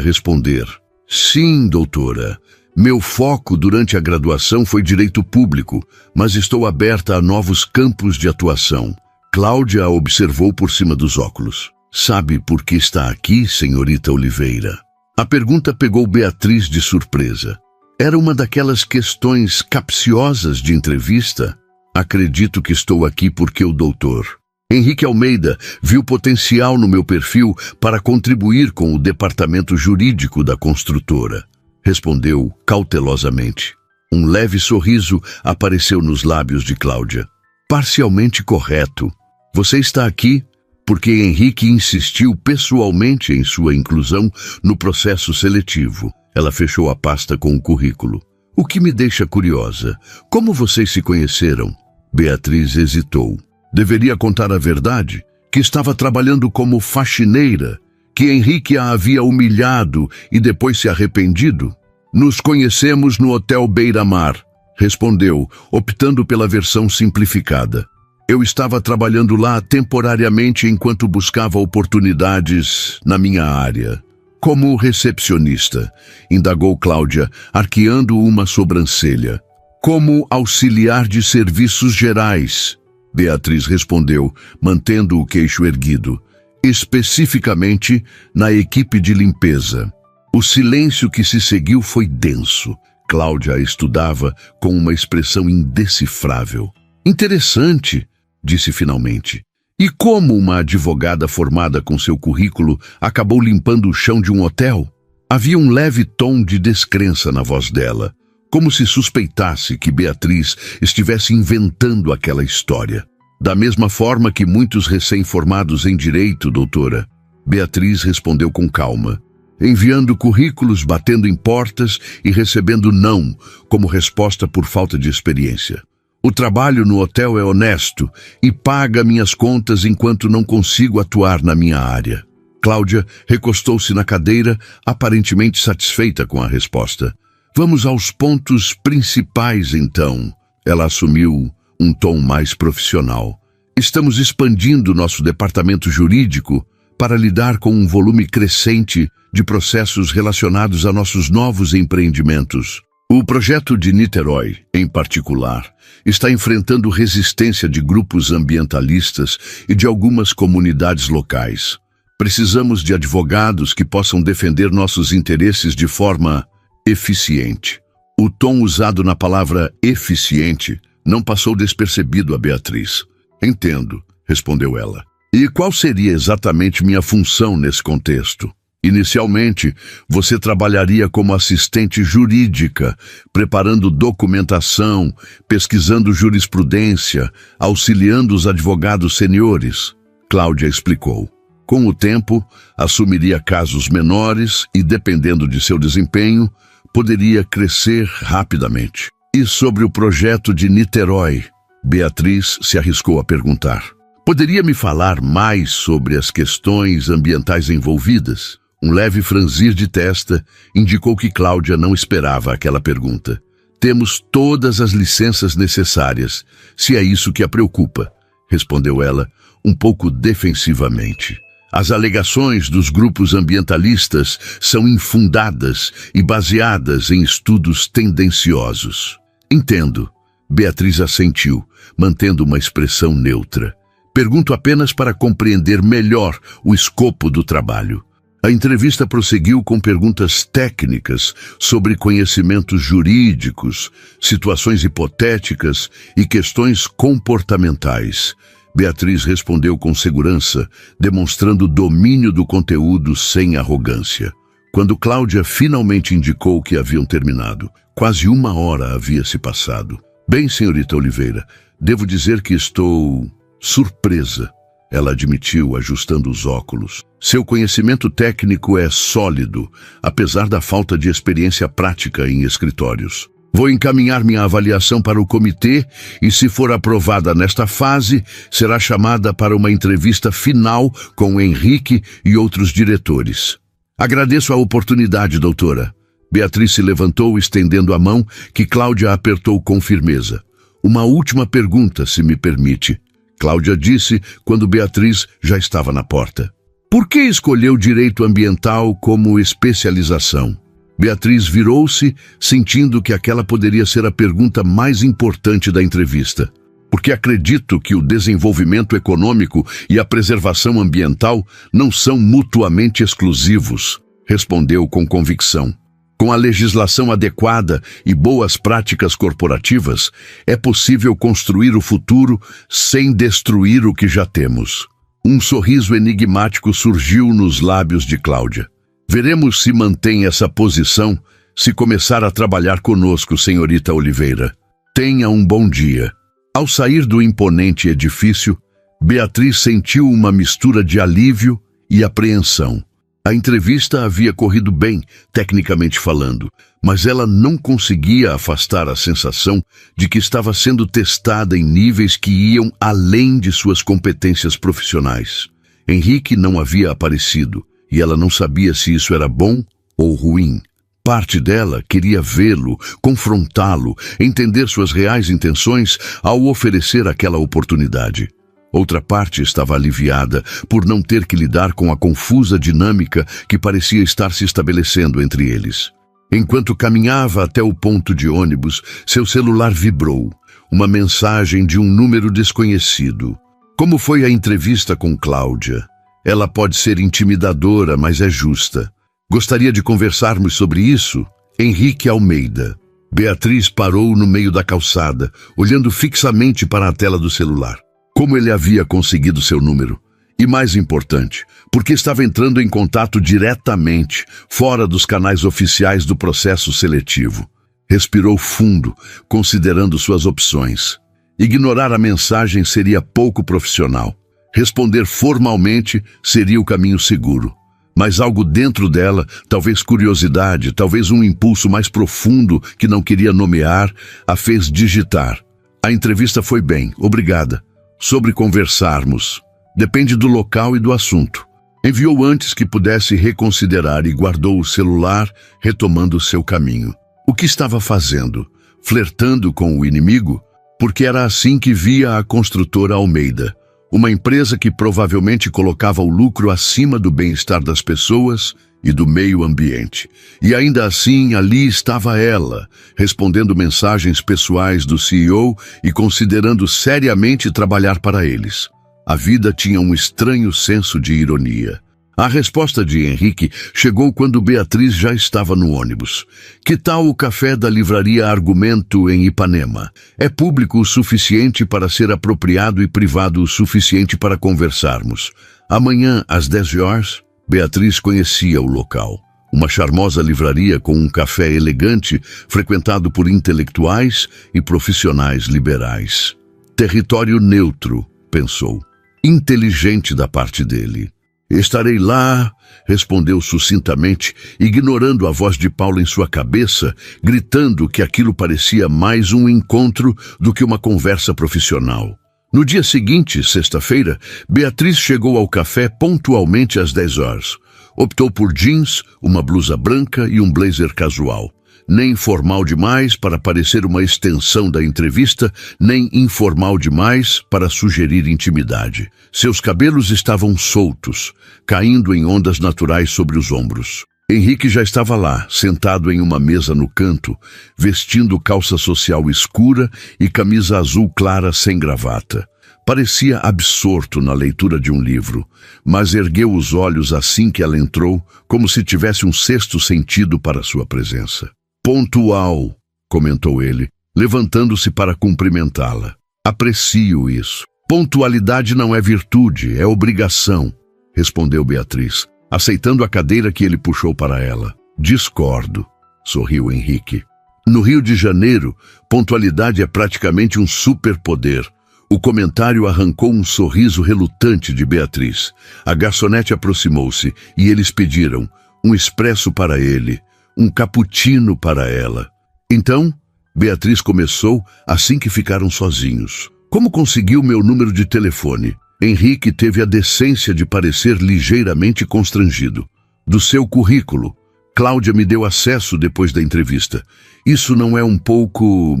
responder. Sim, doutora. Meu foco durante a graduação foi Direito Público, mas estou aberta a novos campos de atuação. Cláudia a observou por cima dos óculos. Sabe por que está aqui, senhorita Oliveira? A pergunta pegou Beatriz de surpresa. Era uma daquelas questões capciosas de entrevista. Acredito que estou aqui porque o doutor Henrique Almeida viu potencial no meu perfil para contribuir com o departamento jurídico da construtora. Respondeu cautelosamente. Um leve sorriso apareceu nos lábios de Cláudia. Parcialmente correto. Você está aqui porque Henrique insistiu pessoalmente em sua inclusão no processo seletivo. Ela fechou a pasta com o currículo. O que me deixa curiosa. Como vocês se conheceram? Beatriz hesitou. Deveria contar a verdade, que estava trabalhando como faxineira, que Henrique a havia humilhado e depois se arrependido. Nos conhecemos no Hotel Beira-Mar, respondeu, optando pela versão simplificada. Eu estava trabalhando lá temporariamente enquanto buscava oportunidades na minha área. Como recepcionista, indagou Cláudia, arqueando uma sobrancelha. Como auxiliar de serviços gerais, Beatriz respondeu, mantendo o queixo erguido. Especificamente na equipe de limpeza. O silêncio que se seguiu foi denso. Cláudia a estudava com uma expressão indecifrável. Interessante, disse finalmente. E como uma advogada formada com seu currículo acabou limpando o chão de um hotel? Havia um leve tom de descrença na voz dela, como se suspeitasse que Beatriz estivesse inventando aquela história. Da mesma forma que muitos recém-formados em direito, doutora, Beatriz respondeu com calma, enviando currículos, batendo em portas e recebendo não como resposta por falta de experiência. O trabalho no hotel é honesto e paga minhas contas enquanto não consigo atuar na minha área. Cláudia recostou-se na cadeira, aparentemente satisfeita com a resposta. Vamos aos pontos principais, então. Ela assumiu um tom mais profissional. Estamos expandindo nosso departamento jurídico para lidar com um volume crescente de processos relacionados a nossos novos empreendimentos. O projeto de Niterói, em particular, está enfrentando resistência de grupos ambientalistas e de algumas comunidades locais. Precisamos de advogados que possam defender nossos interesses de forma eficiente. O tom usado na palavra eficiente não passou despercebido a Beatriz. Entendo, respondeu ela. E qual seria exatamente minha função nesse contexto? Inicialmente, você trabalharia como assistente jurídica, preparando documentação, pesquisando jurisprudência, auxiliando os advogados seniores. Cláudia explicou. Com o tempo, assumiria casos menores e, dependendo de seu desempenho, poderia crescer rapidamente. E sobre o projeto de Niterói? Beatriz se arriscou a perguntar. Poderia me falar mais sobre as questões ambientais envolvidas? Um leve franzir de testa indicou que Cláudia não esperava aquela pergunta. Temos todas as licenças necessárias, se é isso que a preocupa, respondeu ela, um pouco defensivamente. As alegações dos grupos ambientalistas são infundadas e baseadas em estudos tendenciosos. Entendo. Beatriz assentiu, mantendo uma expressão neutra. Pergunto apenas para compreender melhor o escopo do trabalho. A entrevista prosseguiu com perguntas técnicas sobre conhecimentos jurídicos, situações hipotéticas e questões comportamentais. Beatriz respondeu com segurança, demonstrando domínio do conteúdo sem arrogância. Quando Cláudia finalmente indicou que haviam terminado, quase 1 hora havia se passado. Bem, senhorita Oliveira, devo dizer que estou surpresa. Ela admitiu, ajustando os óculos. Seu conhecimento técnico é sólido, apesar da falta de experiência prática em escritórios. Vou encaminhar minha avaliação para o comitê e, se for aprovada nesta fase, será chamada para uma entrevista final com Henrique e outros diretores. Agradeço a oportunidade, doutora. Beatriz se levantou, estendendo a mão, que Cláudia apertou com firmeza. Uma última pergunta, se me permite. Cláudia disse quando Beatriz já estava na porta. Por que escolheu direito ambiental como especialização? Beatriz virou-se, sentindo que aquela poderia ser a pergunta mais importante da entrevista. Porque acredito que o desenvolvimento econômico e a preservação ambiental não são mutuamente exclusivos, respondeu com convicção. Com a legislação adequada e boas práticas corporativas, é possível construir o futuro sem destruir o que já temos. Um sorriso enigmático surgiu nos lábios de Cláudia. Veremos se mantém essa posição se começar a trabalhar conosco, senhorita Oliveira. Tenha um bom dia. Ao sair do imponente edifício, Beatriz sentiu uma mistura de alívio e apreensão. A entrevista havia corrido bem, tecnicamente falando, mas ela não conseguia afastar a sensação de que estava sendo testada em níveis que iam além de suas competências profissionais. Henrique não havia aparecido, e ela não sabia se isso era bom ou ruim. Parte dela queria vê-lo, confrontá-lo, entender suas reais intenções ao oferecer aquela oportunidade. Outra parte estava aliviada por não ter que lidar com a confusa dinâmica que parecia estar se estabelecendo entre eles. Enquanto caminhava até o ponto de ônibus, seu celular vibrou. Uma mensagem de um número desconhecido. Como foi a entrevista com Cláudia? Ela pode ser intimidadora, mas é justa. Gostaria de conversarmos sobre isso? Henrique Almeida. Beatriz parou no meio da calçada, olhando fixamente para a tela do celular. Como ele havia conseguido seu número? E mais importante, porque estava entrando em contato diretamente, fora dos canais oficiais do processo seletivo. Respirou fundo, considerando suas opções. Ignorar a mensagem seria pouco profissional. Responder formalmente seria o caminho seguro. Mas algo dentro dela, talvez curiosidade, talvez um impulso mais profundo que não queria nomear, a fez digitar. A entrevista foi bem, obrigada. Sobre conversarmos. Depende do local e do assunto. Enviou antes que pudesse reconsiderar e guardou o celular, retomando seu caminho. O que estava fazendo? Flertando com o inimigo? Porque era assim que via a construtora Almeida. Uma empresa que provavelmente colocava o lucro acima do bem-estar das pessoas e do meio ambiente. E ainda assim, ali estava ela, respondendo mensagens pessoais do CEO e considerando seriamente trabalhar para eles. A vida tinha um estranho senso de ironia. A resposta de Henrique chegou quando Beatriz já estava no ônibus. Que tal o café da livraria Argumento em Ipanema? É público o suficiente para ser apropriado e privado o suficiente para conversarmos. Amanhã, às 10 horas, Beatriz conhecia o local. Uma charmosa livraria com um café elegante, frequentado por intelectuais e profissionais liberais. Território neutro, pensou. Inteligente da parte dele. Estarei lá, respondeu sucintamente, ignorando a voz de Paulo em sua cabeça, gritando que aquilo parecia mais um encontro do que uma conversa profissional. No dia seguinte, sexta-feira, Beatriz chegou ao café pontualmente às 10 horas. Optou por jeans, uma blusa branca e um blazer casual. Nem formal demais para parecer uma extensão da entrevista, nem informal demais para sugerir intimidade. Seus cabelos estavam soltos, caindo em ondas naturais sobre os ombros. Henrique já estava lá, sentado em uma mesa no canto, vestindo calça social escura e camisa azul clara sem gravata. Parecia absorto na leitura de um livro, mas ergueu os olhos assim que ela entrou, como se tivesse um sexto sentido para sua presença. Pontual, comentou ele, levantando-se para cumprimentá-la. Aprecio isso. Pontualidade não é virtude, é obrigação, respondeu Beatriz, aceitando a cadeira que ele puxou para ela. Discordo, sorriu Henrique. No Rio de Janeiro, pontualidade é praticamente um superpoder. O comentário arrancou um sorriso relutante de Beatriz. A garçonete aproximou-se e eles pediram um expresso para ele, um cappuccino para ela. Então, Beatriz começou assim que ficaram sozinhos. Como conseguiu meu número de telefone? Henrique teve a decência de parecer ligeiramente constrangido. Do seu currículo. Cláudia me deu acesso depois da entrevista. Isso não é um pouco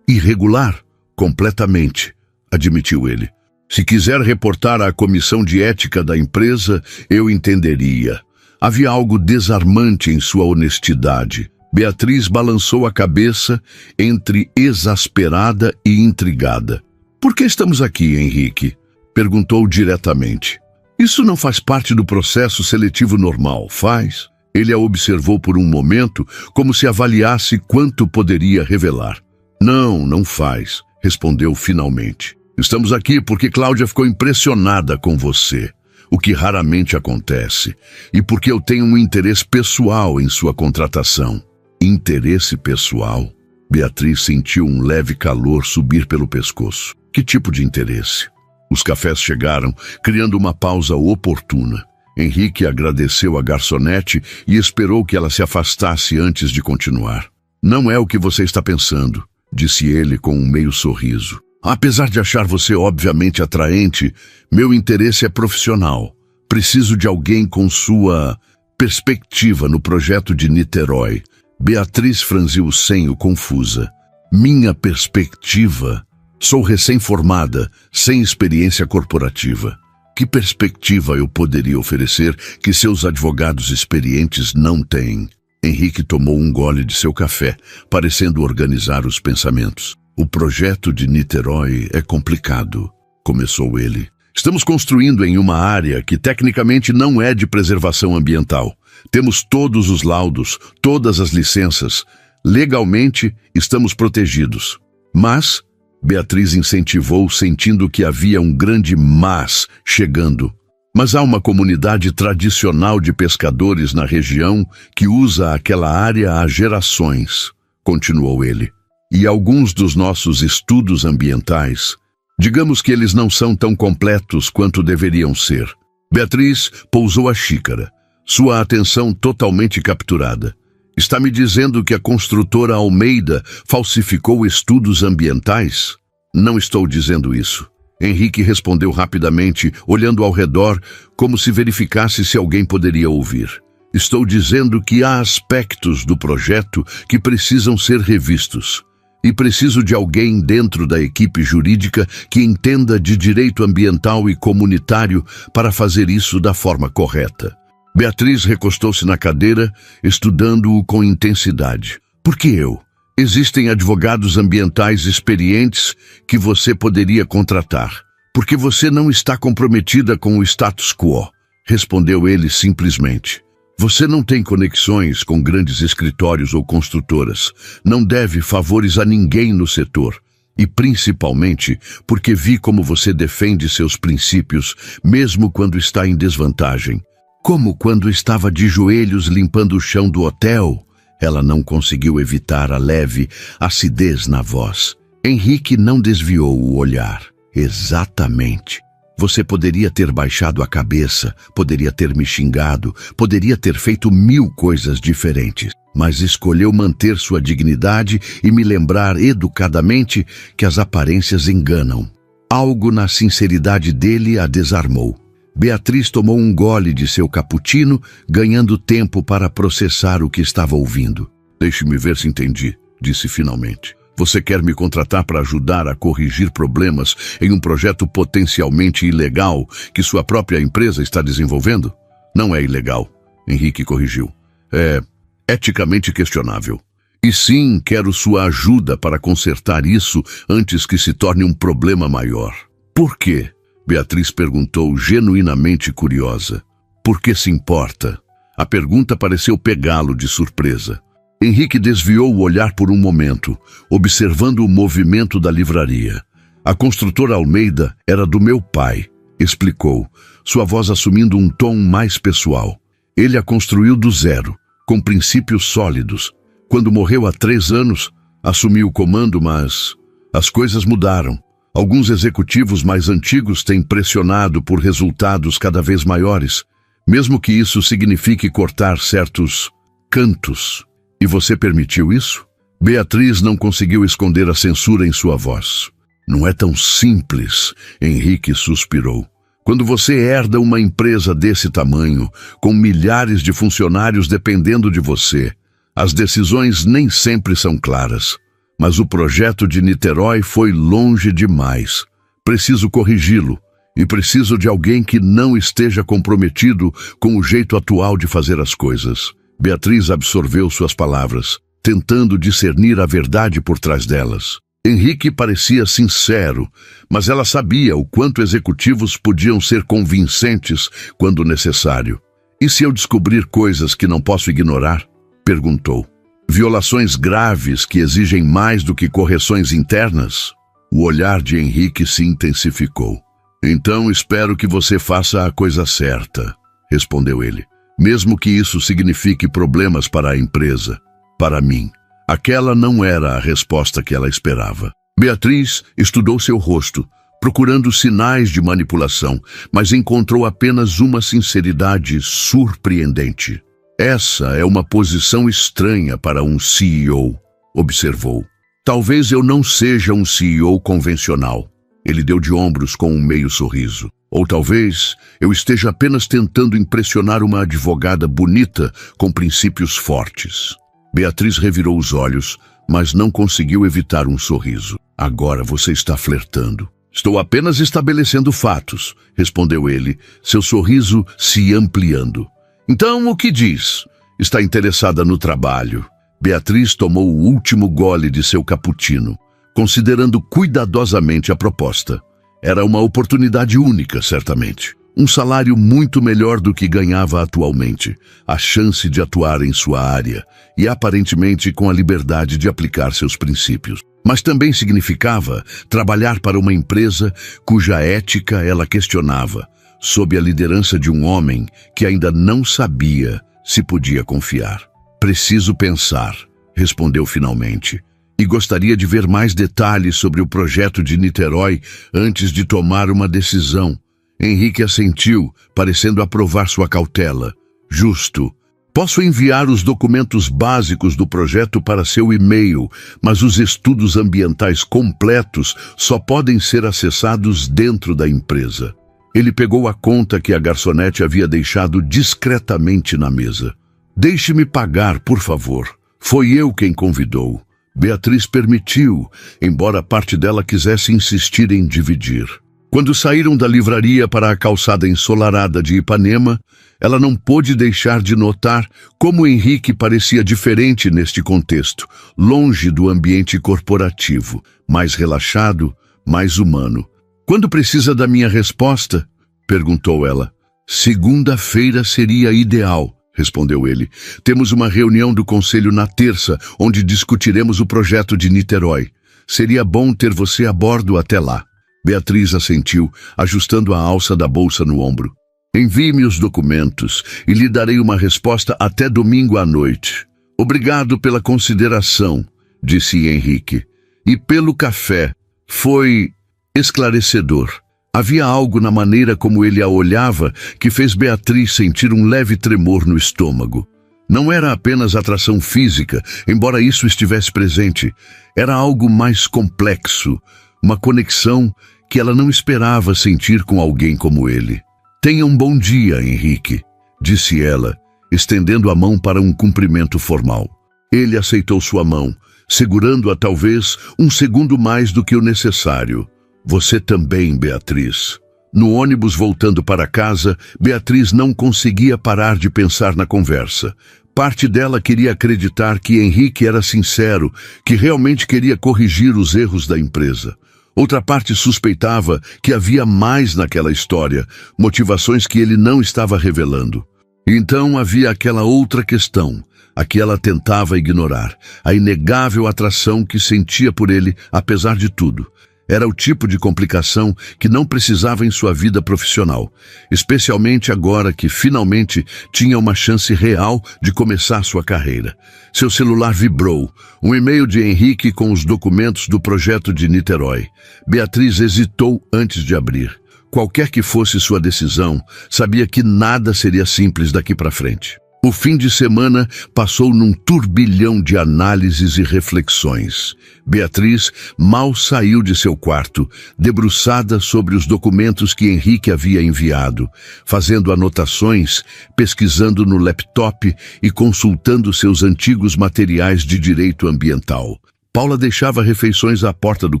irregular? Completamente, admitiu ele. Se quiser reportar à comissão de ética da empresa, eu entenderia. Havia algo desarmante em sua honestidade. Beatriz balançou a cabeça entre exasperada e intrigada. Por que estamos aqui, Henrique? Perguntou diretamente. Isso não faz parte do processo seletivo normal, faz? Ele a observou por um momento, como se avaliasse quanto poderia revelar. Não, não faz, respondeu finalmente. Estamos aqui porque Cláudia ficou impressionada com você, o que raramente acontece, e porque eu tenho um interesse pessoal em sua contratação. Interesse pessoal? Beatriz sentiu um leve calor subir pelo pescoço. Que tipo de interesse? Os cafés chegaram, criando uma pausa oportuna. Henrique agradeceu à garçonete e esperou que ela se afastasse antes de continuar. Não é o que você está pensando, disse ele com um meio sorriso. Apesar de achar você obviamente atraente, meu interesse é profissional. Preciso de alguém com sua perspectiva no projeto de Niterói. Beatriz franziu o senho confusa. Minha perspectiva? Sou recém-formada, sem experiência corporativa. Que perspectiva eu poderia oferecer que seus advogados experientes não têm? Henrique tomou um gole de seu café, parecendo organizar os pensamentos. O projeto de Niterói é complicado, começou ele. Estamos construindo em uma área que tecnicamente não é de preservação ambiental. Temos todos os laudos, todas as licenças. Legalmente, estamos protegidos. Mas Beatriz incentivou, sentindo que havia um grande mas chegando. Mas há uma comunidade tradicional de pescadores na região que usa aquela área há gerações, continuou ele. E alguns dos nossos estudos ambientais, digamos que eles não são tão completos quanto deveriam ser. Beatriz pousou a xícara, sua atenção totalmente capturada. Está me dizendo que a construtora Almeida falsificou estudos ambientais? Não estou dizendo isso. Henrique respondeu rapidamente, olhando ao redor, como se verificasse se alguém poderia ouvir. Estou dizendo que há aspectos do projeto que precisam ser revistos. E preciso de alguém dentro da equipe jurídica que entenda de direito ambiental e comunitário para fazer isso da forma correta. Beatriz recostou-se na cadeira, estudando-o com intensidade. Por que eu? Existem advogados ambientais experientes que você poderia contratar. Porque você não está comprometida com o status quo, respondeu ele simplesmente. Você não tem conexões com grandes escritórios ou construtoras. Não deve favores a ninguém no setor. E principalmente porque vi como você defende seus princípios, mesmo quando está em desvantagem. Como quando estava de joelhos limpando o chão do hotel. Ela não conseguiu evitar a leve acidez na voz. Henrique não desviou o olhar. Exatamente. Você poderia ter baixado a cabeça, poderia ter me xingado, poderia ter feito 1000 coisas diferentes, mas escolheu manter sua dignidade e me lembrar educadamente que as aparências enganam. Algo na sinceridade dele a desarmou. Beatriz tomou um gole de seu cappuccino, ganhando tempo para processar o que estava ouvindo. Deixe-me ver se entendi, disse finalmente. Você quer me contratar para ajudar a corrigir problemas em um projeto potencialmente ilegal que sua própria empresa está desenvolvendo? Não é ilegal, Henrique corrigiu. É eticamente questionável. E sim, quero sua ajuda para consertar isso antes que se torne um problema maior. Por quê? Beatriz perguntou, genuinamente curiosa. Por que se importa? A pergunta pareceu pegá-lo de surpresa. Henrique desviou o olhar por um momento, observando o movimento da livraria. A construtora Almeida era do meu pai, explicou, sua voz assumindo um tom mais pessoal. Ele a construiu do zero, com princípios sólidos. Quando morreu há 3 anos, assumi o comando, mas as coisas mudaram. Alguns executivos mais antigos têm pressionado por resultados cada vez maiores, mesmo que isso signifique cortar certos cantos. E você permitiu isso? Beatriz não conseguiu esconder a censura em sua voz. Não é tão simples, Henrique suspirou. Quando você herda uma empresa desse tamanho, com milhares de funcionários dependendo de você, as decisões nem sempre são claras. Mas o projeto de Niterói foi longe demais. Preciso corrigi-lo, e preciso de alguém que não esteja comprometido com o jeito atual de fazer as coisas. Beatriz absorveu suas palavras, tentando discernir a verdade por trás delas. Henrique parecia sincero, mas ela sabia o quanto executivos podiam ser convincentes quando necessário. E se eu descobrir coisas que não posso ignorar? Perguntou. Violações graves que exigem mais do que correções internas? O olhar de Henrique se intensificou. Então espero que você faça a coisa certa, respondeu ele. Mesmo que isso signifique problemas para a empresa, para mim. Aquela não era a resposta que ela esperava. Beatriz estudou seu rosto, procurando sinais de manipulação, mas encontrou apenas uma sinceridade surpreendente. Essa é uma posição estranha para um CEO, observou. Talvez eu não seja um CEO convencional. Ele deu de ombros com um meio sorriso. Ou talvez eu esteja apenas tentando impressionar uma advogada bonita com princípios fortes. Beatriz revirou os olhos, mas não conseguiu evitar um sorriso. Agora você está flertando. Estou apenas estabelecendo fatos, respondeu ele, seu sorriso se ampliando. Então, o que diz? Está interessada no trabalho. Beatriz tomou o último gole de seu cappuccino, considerando cuidadosamente a proposta. Era uma oportunidade única, certamente. Um salário muito melhor do que ganhava atualmente, a chance de atuar em sua área e, aparentemente, com a liberdade de aplicar seus princípios. Mas também significava trabalhar para uma empresa cuja ética ela questionava, sob a liderança de um homem que ainda não sabia se podia confiar. Preciso pensar, respondeu finalmente, e gostaria de ver mais detalhes sobre o projeto de Niterói antes de tomar uma decisão. Henrique assentiu, parecendo aprovar sua cautela. Justo. Posso enviar os documentos básicos do projeto para seu e-mail, mas os estudos ambientais completos só podem ser acessados dentro da empresa. Ele pegou a conta que a garçonete havia deixado discretamente na mesa. Deixe-me pagar, por favor. Foi eu quem convidou. Beatriz permitiu, embora parte dela quisesse insistir em dividir. Quando saíram da livraria para a calçada ensolarada de Ipanema, ela não pôde deixar de notar como Henrique parecia diferente neste contexto, longe do ambiente corporativo, mais relaxado, mais humano. Quando precisa da minha resposta? Perguntou ela. Segunda-feira seria ideal, respondeu ele. Temos uma reunião do conselho na terça, onde discutiremos o projeto de Niterói. Seria bom ter você a bordo até lá. Beatriz assentiu, ajustando a alça da bolsa no ombro. Envie-me os documentos e lhe darei uma resposta até domingo à noite. Obrigado pela consideração, disse Henrique. E pelo café. Foi esclarecedor. Havia algo na maneira como ele a olhava que fez Beatriz sentir um leve tremor no estômago. Não era apenas atração física, embora isso estivesse presente. Era algo mais complexo, uma conexão que ela não esperava sentir com alguém como ele. Tenha um bom dia, Henrique, disse ela, estendendo a mão para um cumprimento formal. Ele aceitou sua mão, segurando-a talvez um segundo mais do que o necessário. Você também, Beatriz. No ônibus voltando para casa, Beatriz não conseguia parar de pensar na conversa. Parte dela queria acreditar que Henrique era sincero, que realmente queria corrigir os erros da empresa. Outra parte suspeitava que havia mais naquela história, motivações que ele não estava revelando. Então havia aquela outra questão, a que ela tentava ignorar, a inegável atração que sentia por ele, apesar de tudo. Era o tipo de complicação que não precisava em sua vida profissional, especialmente agora que finalmente tinha uma chance real de começar sua carreira. Seu celular vibrou, um e-mail de Henrique com os documentos do projeto de Niterói. Beatriz hesitou antes de abrir. Qualquer que fosse sua decisão, sabia que nada seria simples daqui para frente. O fim de semana passou num turbilhão de análises e reflexões. Beatriz mal saiu de seu quarto, debruçada sobre os documentos que Henrique havia enviado, fazendo anotações, pesquisando no laptop e consultando seus antigos materiais de direito ambiental. Paula deixava refeições à porta do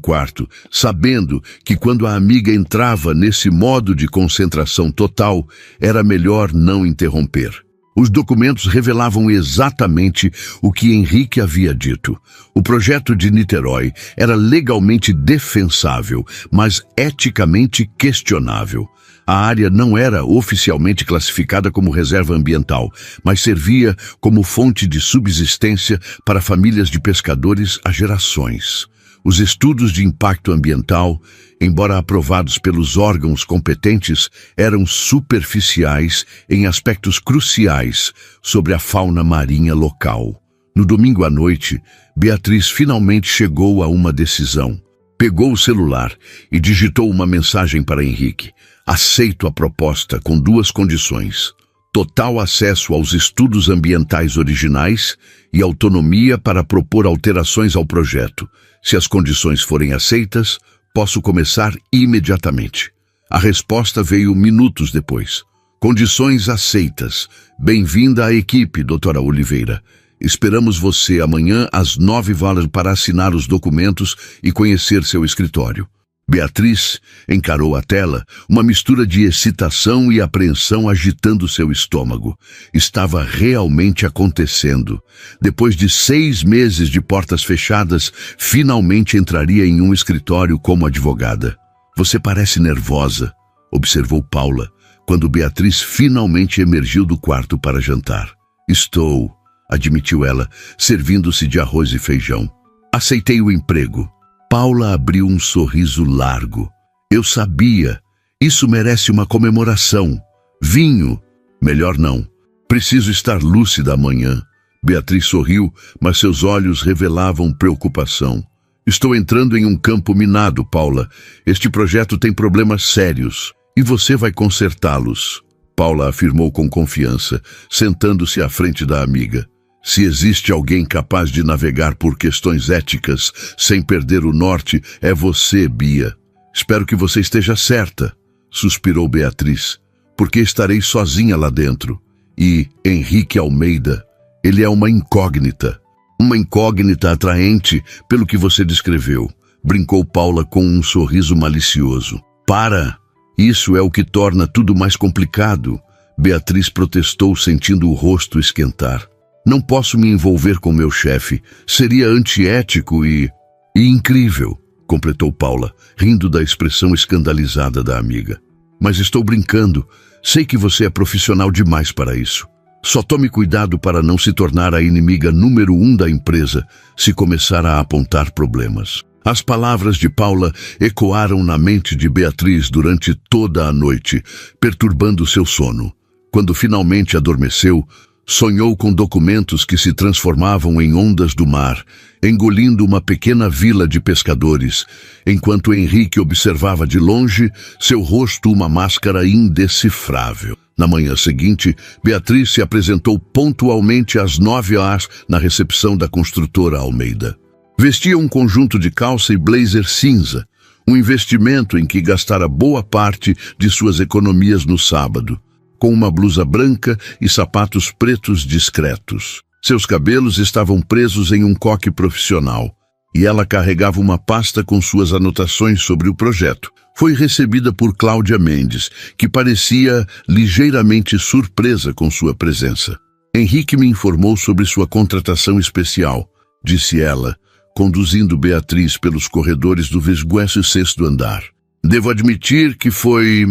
quarto, sabendo que quando a amiga entrava nesse modo de concentração total, era melhor não interromper. Os documentos revelavam exatamente o que Henrique havia dito. O projeto de Niterói era legalmente defensável, mas eticamente questionável. A área não era oficialmente classificada como reserva ambiental, mas servia como fonte de subsistência para famílias de pescadores há gerações. Os estudos de impacto ambiental, embora aprovados pelos órgãos competentes, eram superficiais em aspectos cruciais sobre a fauna marinha local. No domingo à noite, Beatriz finalmente chegou a uma decisão. Pegou o celular e digitou uma mensagem para Henrique. Aceito a proposta com 2 condições: total acesso aos estudos ambientais originais e autonomia para propor alterações ao projeto. Se as condições forem aceitas, posso começar imediatamente. A resposta veio minutos depois. Condições aceitas. Bem-vinda à equipe, doutora Oliveira. Esperamos você amanhã às 9h para assinar os documentos e conhecer seu escritório. Beatriz encarou a tela, uma mistura de excitação e apreensão agitando seu estômago. Estava realmente acontecendo. Depois de 6 meses de portas fechadas, finalmente entraria em um escritório como advogada. Você parece nervosa, observou Paula, quando Beatriz finalmente emergiu do quarto para jantar. Estou, admitiu ela, servindo-se de arroz e feijão. Aceitei o emprego. Paula abriu um sorriso largo. Eu sabia. Isso merece uma comemoração. Vinho. Melhor não. Preciso estar lúcida amanhã. Beatriz sorriu, mas seus olhos revelavam preocupação. Estou entrando em um campo minado, Paula. Este projeto tem problemas sérios. E você vai consertá-los. Paula afirmou com confiança, sentando-se à frente da amiga. Se existe alguém capaz de navegar por questões éticas sem perder o norte, é você, Bia. Espero que você esteja certa, suspirou Beatriz, porque estarei sozinha lá dentro. E Henrique Almeida, ele é uma incógnita atraente pelo que você descreveu, brincou Paula com um sorriso malicioso. Para! Isso é o que torna tudo mais complicado, Beatriz protestou, sentindo o rosto esquentar. Não posso me envolver com meu chefe. Seria antiético e incrível, completou Paula, rindo da expressão escandalizada da amiga. Mas estou brincando. Sei que você é profissional demais para isso. Só tome cuidado para não se tornar a inimiga número 1 da empresa se começar a apontar problemas. As palavras de Paula ecoaram na mente de Beatriz durante toda a noite, perturbando seu sono. Quando finalmente adormeceu, sonhou com documentos que se transformavam em ondas do mar, engolindo uma pequena vila de pescadores, enquanto Henrique observava de longe, seu rosto uma máscara indecifrável. Na manhã seguinte, Beatriz se apresentou pontualmente às 9h na recepção da construtora Almeida. Vestia um conjunto de calça e blazer cinza, um investimento em que gastara boa parte de suas economias no sábado, com uma blusa branca e sapatos pretos discretos. Seus cabelos estavam presos em um coque profissional, e ela carregava uma pasta com suas anotações sobre o projeto. Foi recebida por Cláudia Mendes, que parecia ligeiramente surpresa com sua presença. Henrique me informou sobre sua contratação especial, disse ela, conduzindo Beatriz pelos corredores do 26º andar. Devo admitir que foi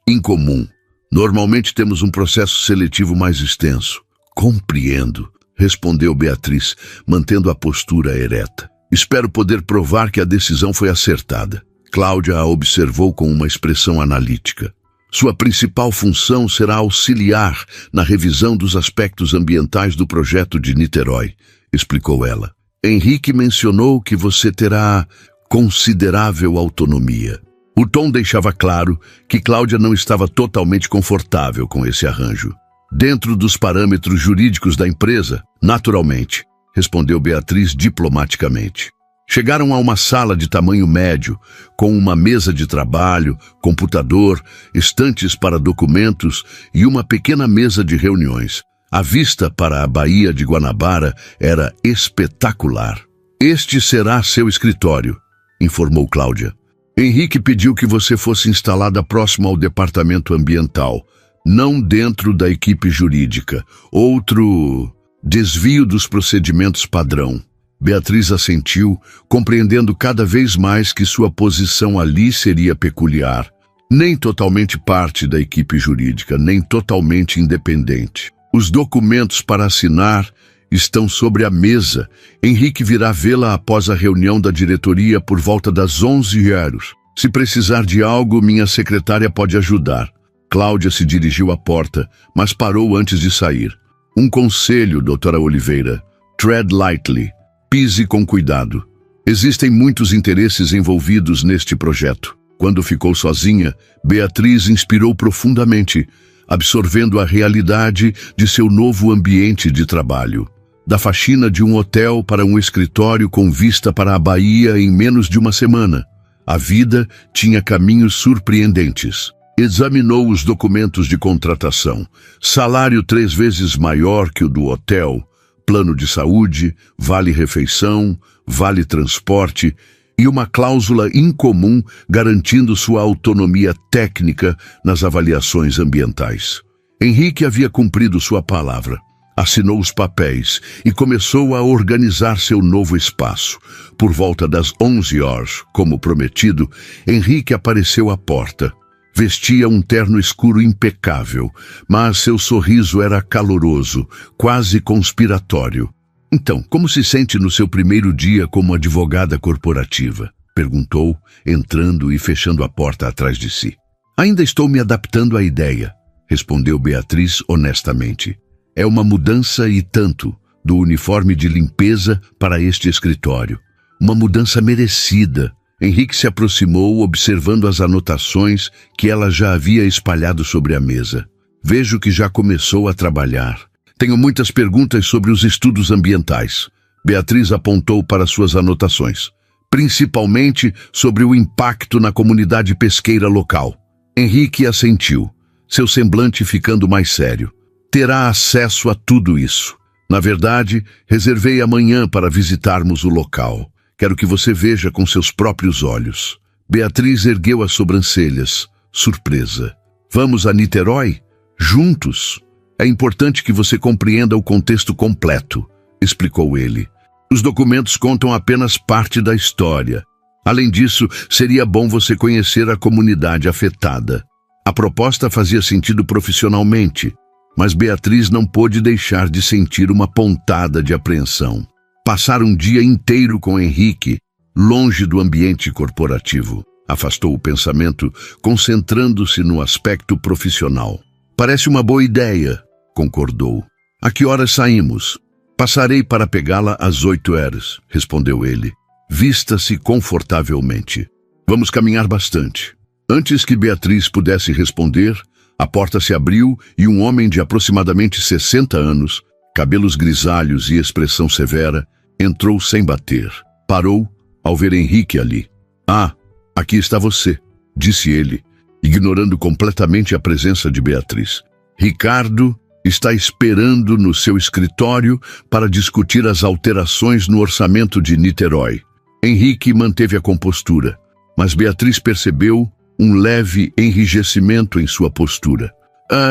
incomum. Normalmente temos um processo seletivo mais extenso. Compreendo, respondeu Beatriz, mantendo a postura ereta. Espero poder provar que a decisão foi acertada. Cláudia a observou com uma expressão analítica. Sua principal função será auxiliar na revisão dos aspectos ambientais do projeto de Niterói, explicou ela. Henrique mencionou que você terá considerável autonomia. O tom deixava claro que Cláudia não estava totalmente confortável com esse arranjo. Dentro dos parâmetros jurídicos da empresa, naturalmente, respondeu Beatriz diplomaticamente. Chegaram a uma sala de tamanho médio, com uma mesa de trabalho, computador, estantes para documentos e uma pequena mesa de reuniões. A vista para a Baía de Guanabara era espetacular. Este será seu escritório, informou Cláudia. Henrique pediu que você fosse instalada próximo ao departamento ambiental, não dentro da equipe jurídica. Outro desvio dos procedimentos padrão. Beatriz assentiu, compreendendo cada vez mais que sua posição ali seria peculiar. Nem totalmente parte da equipe jurídica, nem totalmente independente. Os documentos para assinar estão sobre a mesa. Henrique virá vê-la após a reunião da diretoria por volta das 11 horas. Se precisar de algo, minha secretária pode ajudar. Cláudia se dirigiu à porta, mas parou antes de sair. Um conselho, doutora Oliveira. Tread lightly. Pise com cuidado. Existem muitos interesses envolvidos neste projeto. Quando ficou sozinha, Beatriz inspirou profundamente, absorvendo a realidade de seu novo ambiente de trabalho. Da faxina de um hotel para um escritório com vista para a Bahia em menos de uma semana. A vida tinha caminhos surpreendentes. Examinou os documentos de contratação. Salário 3 vezes maior que o do hotel, plano de saúde, vale-refeição, vale-transporte e uma cláusula incomum garantindo sua autonomia técnica nas avaliações ambientais. Henrique havia cumprido sua palavra. Assinou os papéis e começou a organizar seu novo espaço. Por volta das 11 horas, como prometido, Henrique apareceu à porta. Vestia um terno escuro impecável, mas seu sorriso era caloroso, quase conspiratório. Então, como se sente no seu primeiro dia como advogada corporativa? Perguntou, entrando e fechando a porta atrás de si. Ainda estou me adaptando à ideia, respondeu Beatriz honestamente. É uma mudança e tanto, do uniforme de limpeza para este escritório. Uma mudança merecida. Henrique se aproximou, observando as anotações que ela já havia espalhado sobre a mesa. Vejo que já começou a trabalhar. Tenho muitas perguntas sobre os estudos ambientais. Beatriz apontou para suas anotações, principalmente sobre o impacto na comunidade pesqueira local. Henrique assentiu, seu semblante ficando mais sério. Terá acesso a tudo isso. Na verdade, reservei amanhã para visitarmos o local. Quero que você veja com seus próprios olhos. Beatriz ergueu as sobrancelhas, surpresa. Vamos a Niterói? Juntos? É importante que você compreenda o contexto completo, explicou ele. Os documentos contam apenas parte da história. Além disso, seria bom você conhecer a comunidade afetada. A proposta fazia sentido profissionalmente, mas Beatriz não pôde deixar de sentir uma pontada de apreensão. Passar um dia inteiro com Henrique, longe do ambiente corporativo, afastou o pensamento, concentrando-se no aspecto profissional. Parece uma boa ideia, concordou. A que horas saímos? Passarei para pegá-la às 8 horas, respondeu ele. Vista-se confortavelmente. Vamos caminhar bastante. Antes que Beatriz pudesse responder, a porta se abriu e um homem de aproximadamente 60 anos, cabelos grisalhos e expressão severa, entrou sem bater. Parou ao ver Henrique ali. Ah, aqui está você, disse ele, ignorando completamente a presença de Beatriz. Ricardo está esperando no seu escritório para discutir as alterações no orçamento de Niterói. Henrique manteve a compostura, mas Beatriz percebeu um leve enrijecimento em sua postura.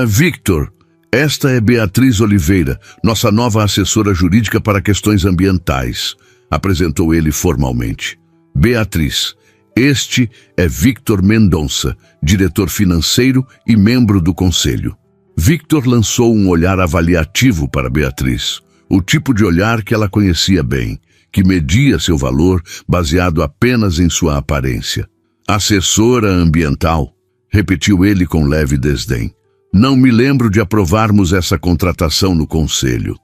Victor, esta é Beatriz Oliveira, nossa nova assessora jurídica para questões ambientais, apresentou ele formalmente. Beatriz, este é Victor Mendonça, diretor financeiro e membro do conselho. Victor lançou um olhar avaliativo para Beatriz, o tipo de olhar que ela conhecia bem, que media seu valor baseado apenas em sua aparência. Assessora ambiental, repetiu ele com leve desdém. Não me lembro de aprovarmos essa contratação no conselho.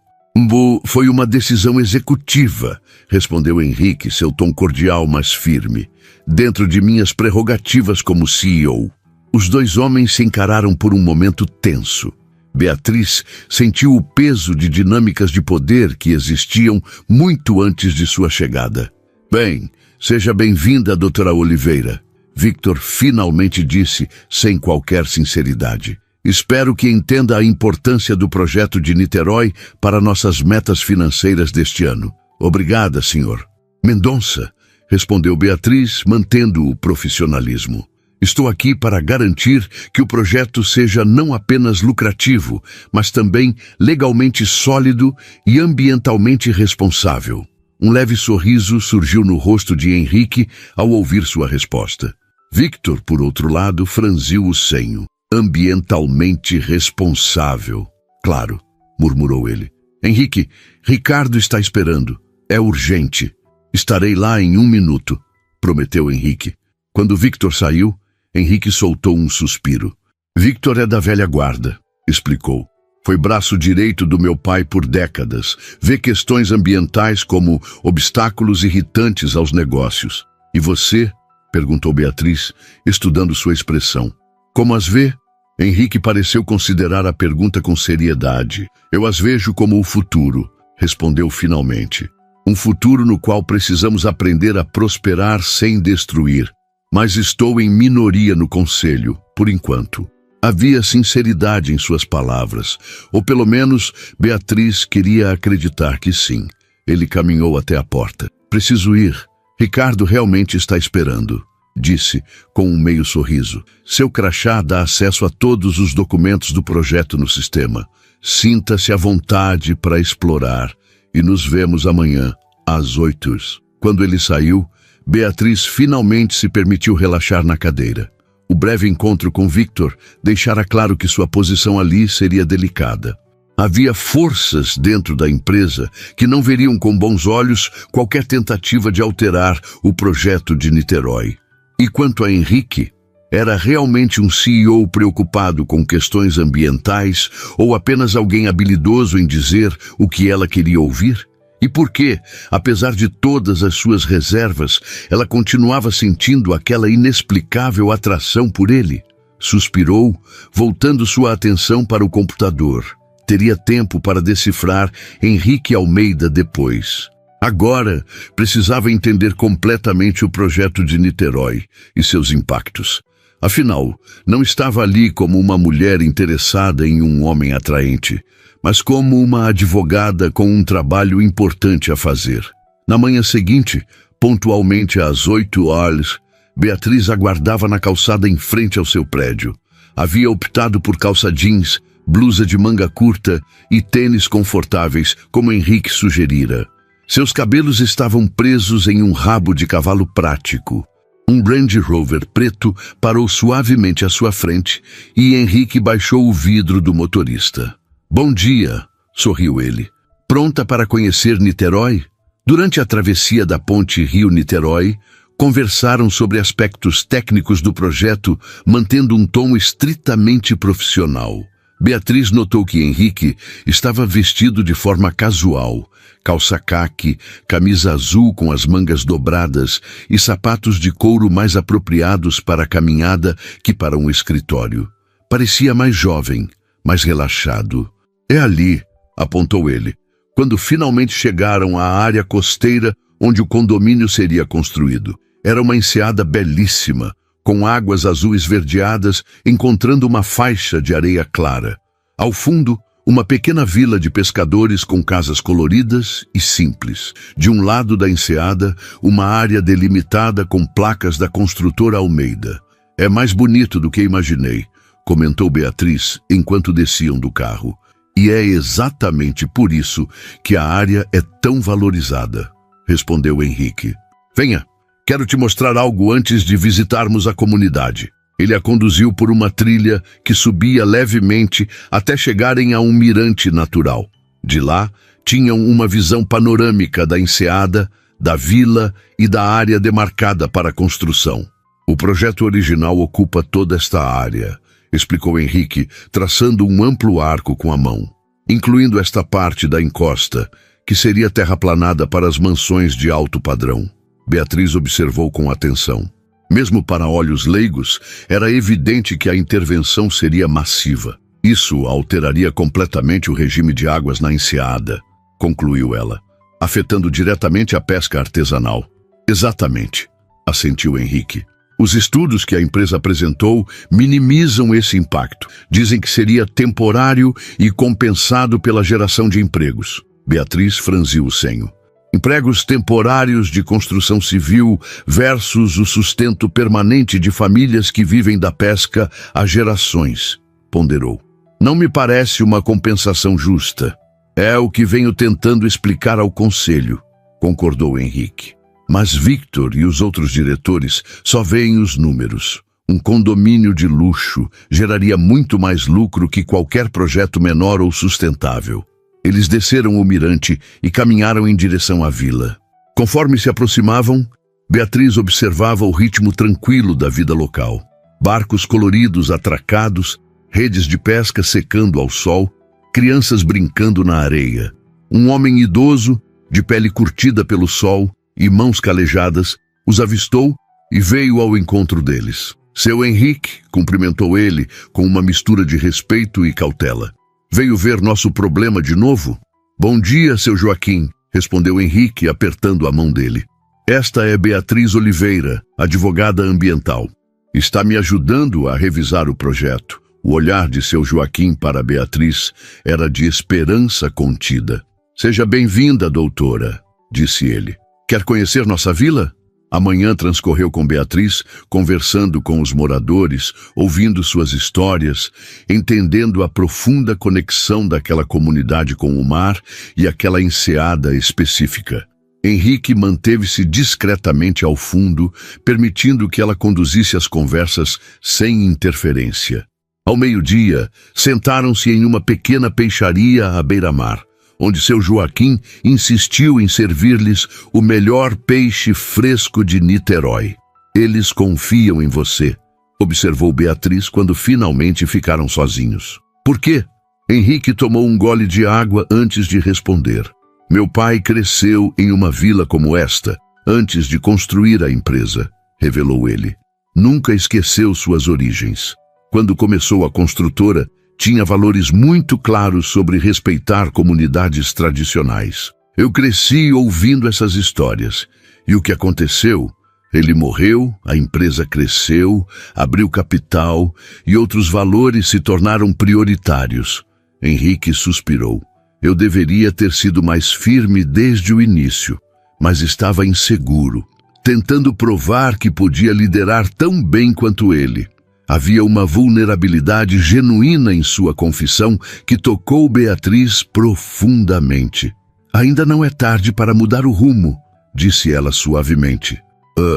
Foi uma decisão executiva, respondeu Henrique, seu tom cordial mas firme, dentro de minhas prerrogativas como CEO. Os dois homens se encararam por um momento tenso. Beatriz sentiu o peso de dinâmicas de poder que existiam muito antes de sua chegada. Bem, seja bem-vinda, doutora Oliveira. Victor finalmente disse, sem qualquer sinceridade. Espero que entenda a importância do projeto de Niterói para nossas metas financeiras deste ano. Obrigada, senhor. Mendonça, respondeu Beatriz, mantendo o profissionalismo. Estou aqui para garantir que o projeto seja não apenas lucrativo, mas também legalmente sólido e ambientalmente responsável. Um leve sorriso surgiu no rosto de Henrique ao ouvir sua resposta. Victor, por outro lado, franziu o senho. Ambientalmente responsável. Claro, murmurou ele. Henrique, Ricardo está esperando. É urgente. Estarei lá em 1 minuto, prometeu Henrique. Quando Victor saiu, Henrique soltou um suspiro. Victor é da velha guarda, explicou. Foi braço direito do meu pai por décadas. Vê questões ambientais como obstáculos irritantes aos negócios. E você? Perguntou Beatriz, estudando sua expressão. Como as vê? Henrique pareceu considerar a pergunta com seriedade. Eu as vejo como o futuro, respondeu finalmente. Um futuro no qual precisamos aprender a prosperar sem destruir. Mas estou em minoria no conselho, por enquanto. Havia sinceridade em suas palavras, ou pelo menos Beatriz queria acreditar que sim. Ele caminhou até a porta. Preciso ir. Ricardo realmente está esperando, disse, com um meio sorriso. Seu crachá dá acesso a todos os documentos do projeto no sistema. Sinta-se à vontade para explorar e nos vemos amanhã, às 8. Quando ele saiu, Beatriz finalmente se permitiu relaxar na cadeira. O breve encontro com Victor deixara claro que sua posição ali seria delicada. Havia forças dentro da empresa que não veriam com bons olhos qualquer tentativa de alterar o projeto de Niterói. E quanto a Henrique, era realmente um CEO preocupado com questões ambientais ou apenas alguém habilidoso em dizer o que ela queria ouvir? E por que, apesar de todas as suas reservas, ela continuava sentindo aquela inexplicável atração por ele? Suspirou, voltando sua atenção para o computador. Teria tempo para decifrar Henrique Almeida depois. Agora, precisava entender completamente o projeto de Niterói e seus impactos. Afinal, não estava ali como uma mulher interessada em um homem atraente, mas como uma advogada com um trabalho importante a fazer. Na manhã seguinte, pontualmente às 8h, Beatriz aguardava na calçada em frente ao seu prédio. Havia optado por calça jeans, blusa de manga curta e tênis confortáveis, como Henrique sugerira. Seus cabelos estavam presos em um rabo de cavalo prático. Um Range Rover preto parou suavemente à sua frente e Henrique baixou o vidro do motorista. Bom dia, sorriu ele. Pronta para conhecer Niterói? Durante a travessia da ponte Rio-Niterói, conversaram sobre aspectos técnicos do projeto, mantendo um tom estritamente profissional. Beatriz notou que Henrique estava vestido de forma casual, calça caque, camisa azul com as mangas dobradas e sapatos de couro mais apropriados para a caminhada que para um escritório. Parecia mais jovem, mais relaxado. É ali, apontou ele, quando finalmente chegaram à área costeira onde o condomínio seria construído. Era uma enseada belíssima, com águas azuis esverdeadas, encontrando uma faixa de areia clara. Ao fundo, uma pequena vila de pescadores com casas coloridas e simples. De um lado da enseada, uma área delimitada com placas da construtora Almeida. É mais bonito do que imaginei, comentou Beatriz enquanto desciam do carro. E é exatamente por isso que a área é tão valorizada, respondeu Henrique. Venha, quero te mostrar algo antes de visitarmos a comunidade. Ele a conduziu por uma trilha que subia levemente até chegarem a um mirante natural. De lá, tinham uma visão panorâmica da enseada, da vila e da área demarcada para a construção. O projeto original ocupa toda esta área, explicou Henrique, traçando um amplo arco com a mão, incluindo esta parte da encosta, que seria terraplanada para as mansões de alto padrão. Beatriz observou com atenção. Mesmo para olhos leigos, era evidente que a intervenção seria massiva. Isso alteraria completamente o regime de águas na enseada, concluiu ela, afetando diretamente a pesca artesanal. Exatamente, assentiu Henrique. Os estudos que a empresa apresentou minimizam esse impacto. Dizem que seria temporário e compensado pela geração de empregos. Beatriz franziu o senho. Empregos temporários de construção civil versus o sustento permanente de famílias que vivem da pesca há gerações, ponderou. Não me parece uma compensação justa. É o que venho tentando explicar ao conselho, concordou Henrique. Mas Victor e os outros diretores só veem os números. Um condomínio de luxo geraria muito mais lucro que qualquer projeto menor ou sustentável. Eles desceram o mirante e caminharam em direção à vila. Conforme se aproximavam, Beatriz observava o ritmo tranquilo da vida local. Barcos coloridos atracados, redes de pesca secando ao sol, crianças brincando na areia. Um homem idoso, de pele curtida pelo sol e mãos calejadas, os avistou e veio ao encontro deles. Seu Henrique cumprimentou ele com uma mistura de respeito e cautela. Veio ver nosso problema de novo? Bom dia, seu Joaquim, respondeu Henrique, apertando a mão dele. Esta é Beatriz Oliveira, advogada ambiental. Está me ajudando a revisar o projeto. O olhar de seu Joaquim para Beatriz era de esperança contida. Seja bem-vinda, doutora, disse ele. Quer conhecer nossa vila? A manhã transcorreu com Beatriz, conversando com os moradores, ouvindo suas histórias, entendendo a profunda conexão daquela comunidade com o mar e aquela enseada específica. Henrique manteve-se discretamente ao fundo, permitindo que ela conduzisse as conversas sem interferência. Ao meio-dia, sentaram-se em uma pequena peixaria à beira-mar, onde seu Joaquim insistiu em servir-lhes o melhor peixe fresco de Niterói. Eles confiam em você, observou Beatriz quando finalmente ficaram sozinhos. Por quê? Henrique tomou um gole de água antes de responder. Meu pai cresceu em uma vila como esta, antes de construir a empresa, revelou ele. Nunca esqueceu suas origens. Quando começou a construtora, tinha valores muito claros sobre respeitar comunidades tradicionais. Eu cresci ouvindo essas histórias. E o que aconteceu? Ele morreu, a empresa cresceu, abriu capital e outros valores se tornaram prioritários. Henrique suspirou. Eu deveria ter sido mais firme desde o início, mas estava inseguro, tentando provar que podia liderar tão bem quanto ele. Havia uma vulnerabilidade genuína em sua confissão que tocou Beatriz profundamente. Ainda não é tarde para mudar o rumo, disse ela suavemente.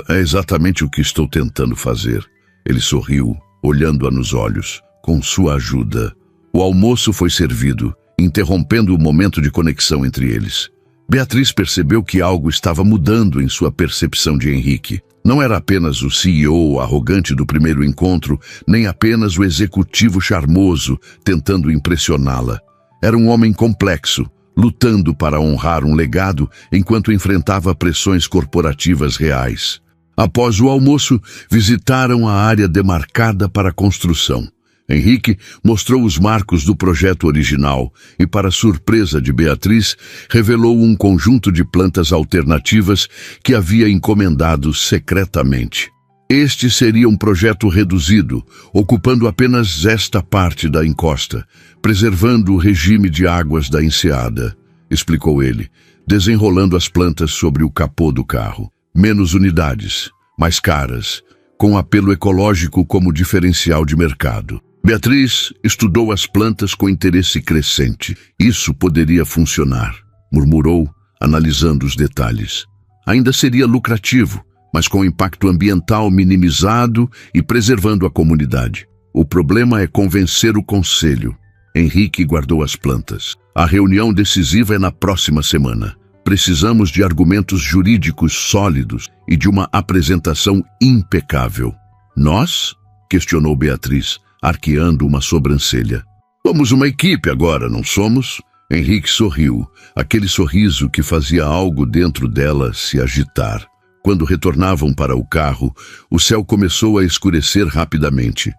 É exatamente o que estou tentando fazer. Ele sorriu, olhando-a nos olhos. Com sua ajuda. O almoço foi servido, interrompendo o momento de conexão entre eles. Beatriz percebeu que algo estava mudando em sua percepção de Henrique. Não era apenas o CEO arrogante do primeiro encontro, nem apenas o executivo charmoso tentando impressioná-la. Era um homem complexo, lutando para honrar um legado enquanto enfrentava pressões corporativas reais. Após o almoço, visitaram a área demarcada para a construção. Henrique mostrou os marcos do projeto original e, para surpresa de Beatriz, revelou um conjunto de plantas alternativas que havia encomendado secretamente. Este seria um projeto reduzido, ocupando apenas esta parte da encosta, preservando o regime de águas da enseada, explicou ele, desenrolando as plantas sobre o capô do carro. Menos unidades, mais caras, com apelo ecológico como diferencial de mercado. Beatriz estudou as plantas com interesse crescente. Isso poderia funcionar, murmurou, analisando os detalhes. Ainda seria lucrativo, mas com impacto ambiental minimizado e preservando a comunidade. O problema é convencer o conselho. Henrique guardou as plantas. A reunião decisiva é na próxima semana. Precisamos de argumentos jurídicos sólidos e de uma apresentação impecável. Nós? Questionou Beatriz, arqueando uma sobrancelha. Somos uma equipe agora, não somos? Henrique sorriu, aquele sorriso que fazia algo dentro dela se agitar. Quando retornavam para o carro, o céu começou a escurecer rapidamente.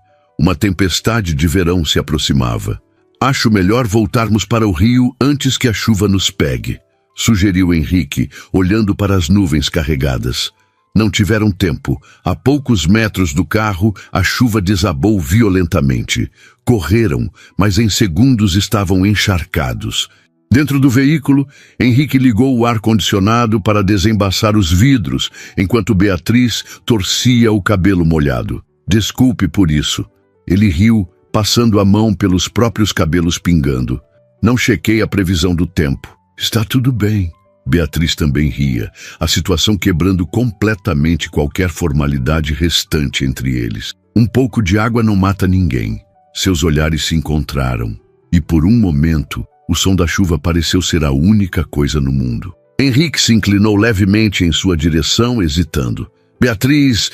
Uma tempestade de verão se aproximava. Acho melhor voltarmos para o rio antes que a chuva nos pegue, sugeriu Henrique, olhando para as nuvens carregadas. Não tiveram tempo. A poucos metros do carro, a chuva desabou violentamente. Correram, mas em segundos estavam encharcados. Dentro do veículo, Henrique ligou o ar-condicionado para desembaçar os vidros, enquanto Beatriz torcia o cabelo molhado. Desculpe por isso. Ele riu, passando a mão pelos próprios cabelos pingando. Não chequei a previsão do tempo. Está tudo bem. Beatriz também ria, a situação quebrando completamente qualquer formalidade restante entre eles. Um pouco de água não mata ninguém. Seus olhares se encontraram, e por um momento, o som da chuva pareceu ser a única coisa no mundo. Henrique se inclinou levemente em sua direção, hesitando. Beatriz,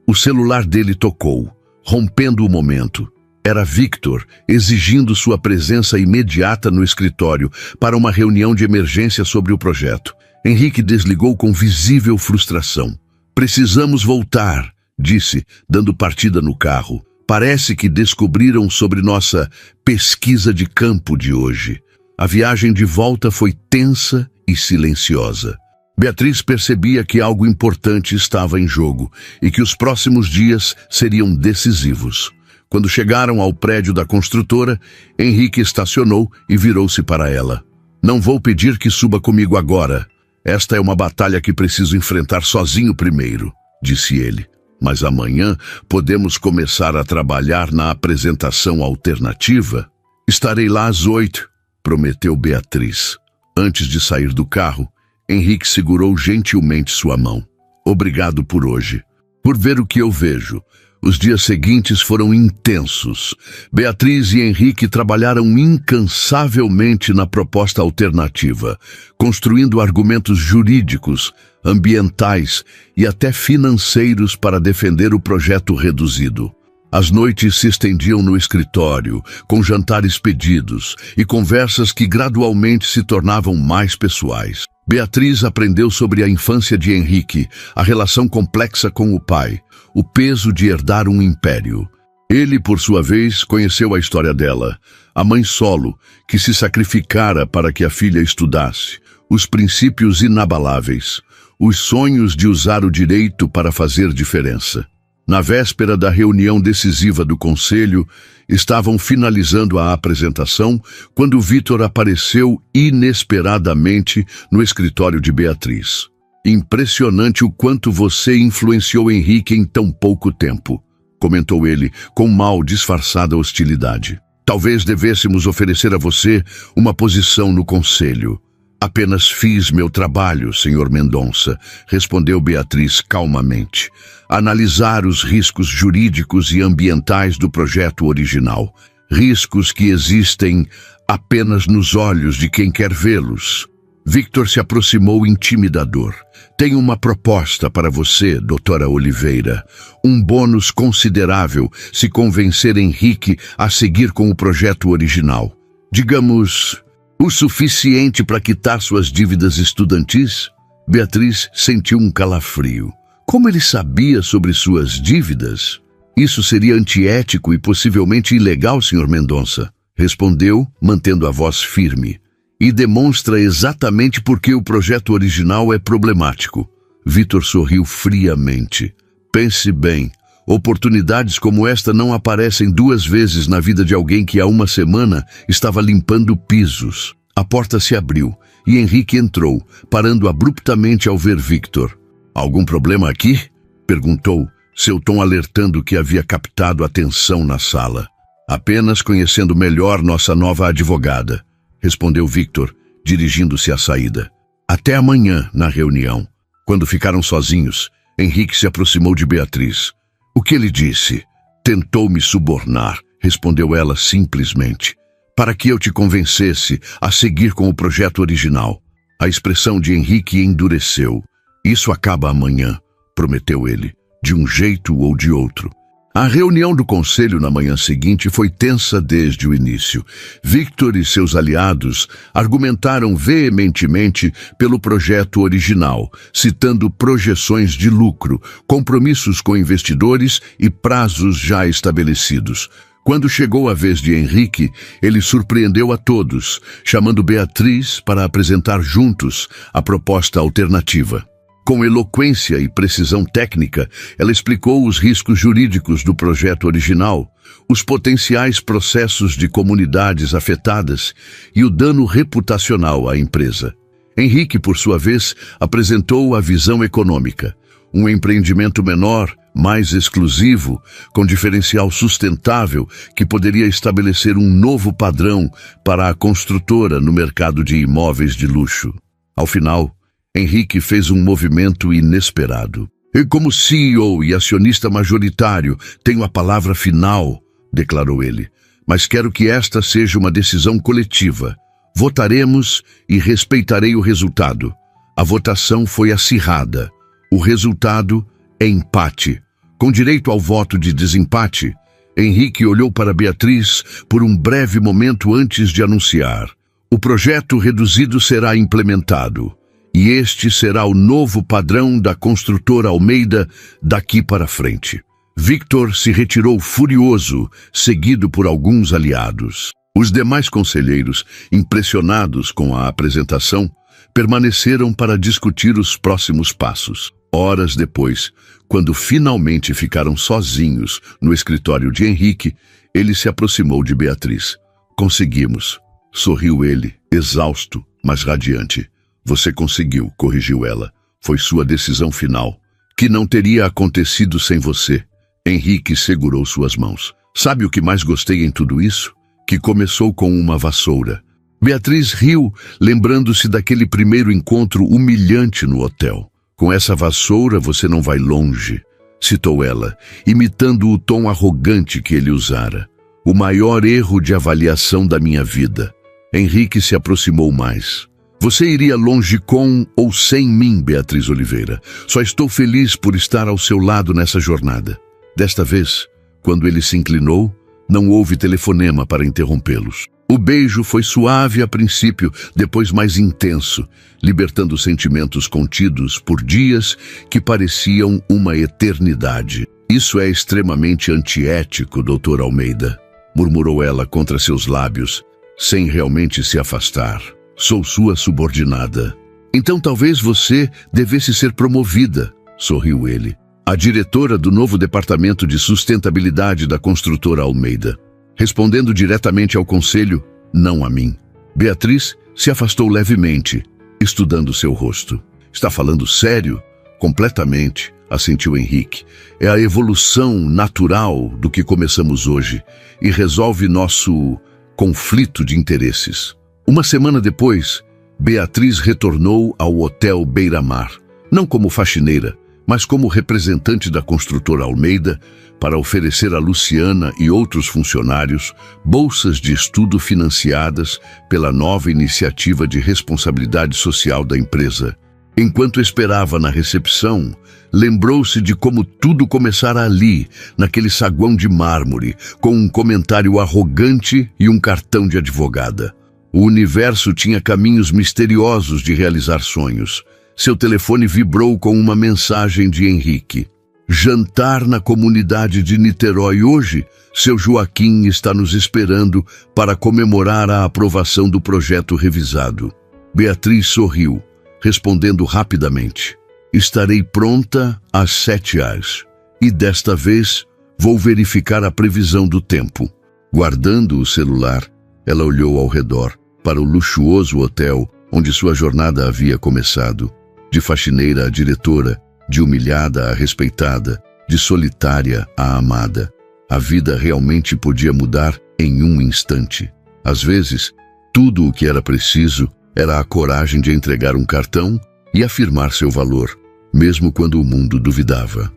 O celular dele tocou, rompendo o momento. Era Victor, exigindo sua presença imediata no escritório para uma reunião de emergência sobre o projeto. Henrique desligou com visível frustração. Precisamos voltar, disse, dando partida no carro. Parece que descobriram sobre nossa pesquisa de campo de hoje. A viagem de volta foi tensa e silenciosa. Beatriz percebia que algo importante estava em jogo e que os próximos dias seriam decisivos. Quando chegaram ao prédio da construtora, Henrique estacionou e virou-se para ela. Não vou pedir que suba comigo agora. Esta é uma batalha que preciso enfrentar sozinho primeiro, disse ele. Mas amanhã podemos começar a trabalhar na apresentação alternativa. Estarei lá às 8, prometeu Beatriz. Antes de sair do carro, Henrique segurou gentilmente sua mão. Obrigado por hoje, por ver o que eu vejo. Os dias seguintes foram intensos. Beatriz e Henrique trabalharam incansavelmente na proposta alternativa, construindo argumentos jurídicos, ambientais e até financeiros para defender o projeto reduzido. As noites se estendiam no escritório, com jantares pedidos e conversas que gradualmente se tornavam mais pessoais. Beatriz aprendeu sobre a infância de Henrique, a relação complexa com o pai, o peso de herdar um império. Ele, por sua vez, conheceu a história dela, a mãe solo, que se sacrificara para que a filha estudasse, os princípios inabaláveis, os sonhos de usar o direito para fazer diferença. Na véspera da reunião decisiva do conselho, estavam finalizando a apresentação quando Victor apareceu inesperadamente no escritório de Beatriz. Impressionante o quanto você influenciou Henrique em tão pouco tempo, comentou ele com mal disfarçada hostilidade. Talvez devêssemos oferecer a você uma posição no conselho. Apenas fiz meu trabalho, Sr. Mendonça, respondeu Beatriz calmamente. Analisar os riscos jurídicos e ambientais do projeto original. Riscos que existem apenas nos olhos de quem quer vê-los. Victor se aproximou intimidador. Tenho uma proposta para você, doutora Oliveira. Um bônus considerável se convencer Henrique a seguir com o projeto original. Digamos, o suficiente para quitar suas dívidas estudantis? Beatriz sentiu um calafrio. Como ele sabia sobre suas dívidas? Isso seria antiético e possivelmente ilegal, Sr. Mendonça, respondeu, mantendo a voz firme. E demonstra exatamente por que o projeto original é problemático. Victor sorriu friamente. Pense bem, oportunidades como esta não aparecem duas vezes na vida de alguém que há uma semana estava limpando pisos. A porta se abriu e Henrique entrou, parando abruptamente ao ver Victor. Algum problema aqui? Perguntou, seu tom alertando que havia captado a atenção na sala. Apenas conhecendo melhor nossa nova advogada, respondeu Victor, dirigindo-se à saída. Até amanhã, na reunião. Quando ficaram sozinhos, Henrique se aproximou de Beatriz. O que ele disse? Tentou me subornar, respondeu ela simplesmente, para que eu te convencesse a seguir com o projeto original. A expressão de Henrique endureceu. Isso acaba amanhã, prometeu ele, de um jeito ou de outro. A reunião do conselho na manhã seguinte foi tensa desde o início. Victor e seus aliados argumentaram veementemente pelo projeto original, citando projeções de lucro, compromissos com investidores e prazos já estabelecidos. Quando chegou a vez de Henrique, ele surpreendeu a todos, chamando Beatriz para apresentar juntos a proposta alternativa. Com eloquência e precisão técnica, ela explicou os riscos jurídicos do projeto original, os potenciais processos de comunidades afetadas e o dano reputacional à empresa. Henrique, por sua vez, apresentou a visão econômica, um empreendimento menor, mais exclusivo, com diferencial sustentável que poderia estabelecer um novo padrão para a construtora no mercado de imóveis de luxo. Ao final, Henrique fez um movimento inesperado. "E como CEO e acionista majoritário, tenho a palavra final", declarou ele. "Mas quero que esta seja uma decisão coletiva. Votaremos e respeitarei o resultado." A votação foi acirrada. O resultado é empate. Com direito ao voto de desempate, Henrique olhou para Beatriz por um breve momento antes de anunciar: "O projeto reduzido será implementado. E este será o novo padrão da construtora Almeida daqui para frente." Victor se retirou furioso, seguido por alguns aliados. Os demais conselheiros, impressionados com a apresentação, permaneceram para discutir os próximos passos. Horas depois, quando finalmente ficaram sozinhos no escritório de Henrique, ele se aproximou de Beatriz. "Conseguimos", sorriu ele, exausto, mas radiante. "Você conseguiu", corrigiu ela. "Foi sua decisão final, que não teria acontecido sem você." Henrique segurou suas mãos. "Sabe o que mais gostei em tudo isso? Que começou com uma vassoura." Beatriz riu, lembrando-se daquele primeiro encontro humilhante no hotel. "Com essa vassoura você não vai longe", citou ela, imitando o tom arrogante que ele usara. "O maior erro de avaliação da minha vida." Henrique se aproximou mais. "Você iria longe com ou sem mim, Beatriz Oliveira. Só estou feliz por estar ao seu lado nessa jornada." Desta vez, quando ele se inclinou, não houve telefonema para interrompê-los. O beijo foi suave a princípio, depois mais intenso, libertando sentimentos contidos por dias que pareciam uma eternidade. "Isso é extremamente antiético, Dr. Almeida", murmurou ela contra seus lábios, sem realmente se afastar. "Sou sua subordinada." "Então talvez você devesse ser promovida", sorriu ele. "A diretora do novo departamento de sustentabilidade da construtora Almeida." Respondendo diretamente ao conselho, não a mim. Beatriz se afastou levemente, estudando seu rosto. "Está falando sério?" "Completamente", assentiu Henrique. "É a evolução natural do que começamos hoje e resolve nosso conflito de interesses." Uma semana depois, Beatriz retornou ao Hotel Beira-Mar, não como faxineira, mas como representante da construtora Almeida, para oferecer a Luciana e outros funcionários bolsas de estudo financiadas pela nova iniciativa de responsabilidade social da empresa. Enquanto esperava na recepção, lembrou-se de como tudo começara ali, naquele saguão de mármore, com um comentário arrogante e um cartão de advogada. O universo tinha caminhos misteriosos de realizar sonhos. Seu telefone vibrou com uma mensagem de Henrique. "Jantar na comunidade de Niterói hoje? Seu Joaquim está nos esperando para comemorar a aprovação do projeto revisado." Beatriz sorriu, respondendo rapidamente: "Estarei pronta às 7h. E desta vez vou verificar a previsão do tempo." Guardando o celular, ela olhou ao redor, para o luxuoso hotel onde sua jornada havia começado. De faxineira a diretora, de humilhada a respeitada, de solitária a amada. A vida realmente podia mudar em um instante. Às vezes, tudo o que era preciso era a coragem de entregar um cartão e afirmar seu valor, mesmo quando o mundo duvidava.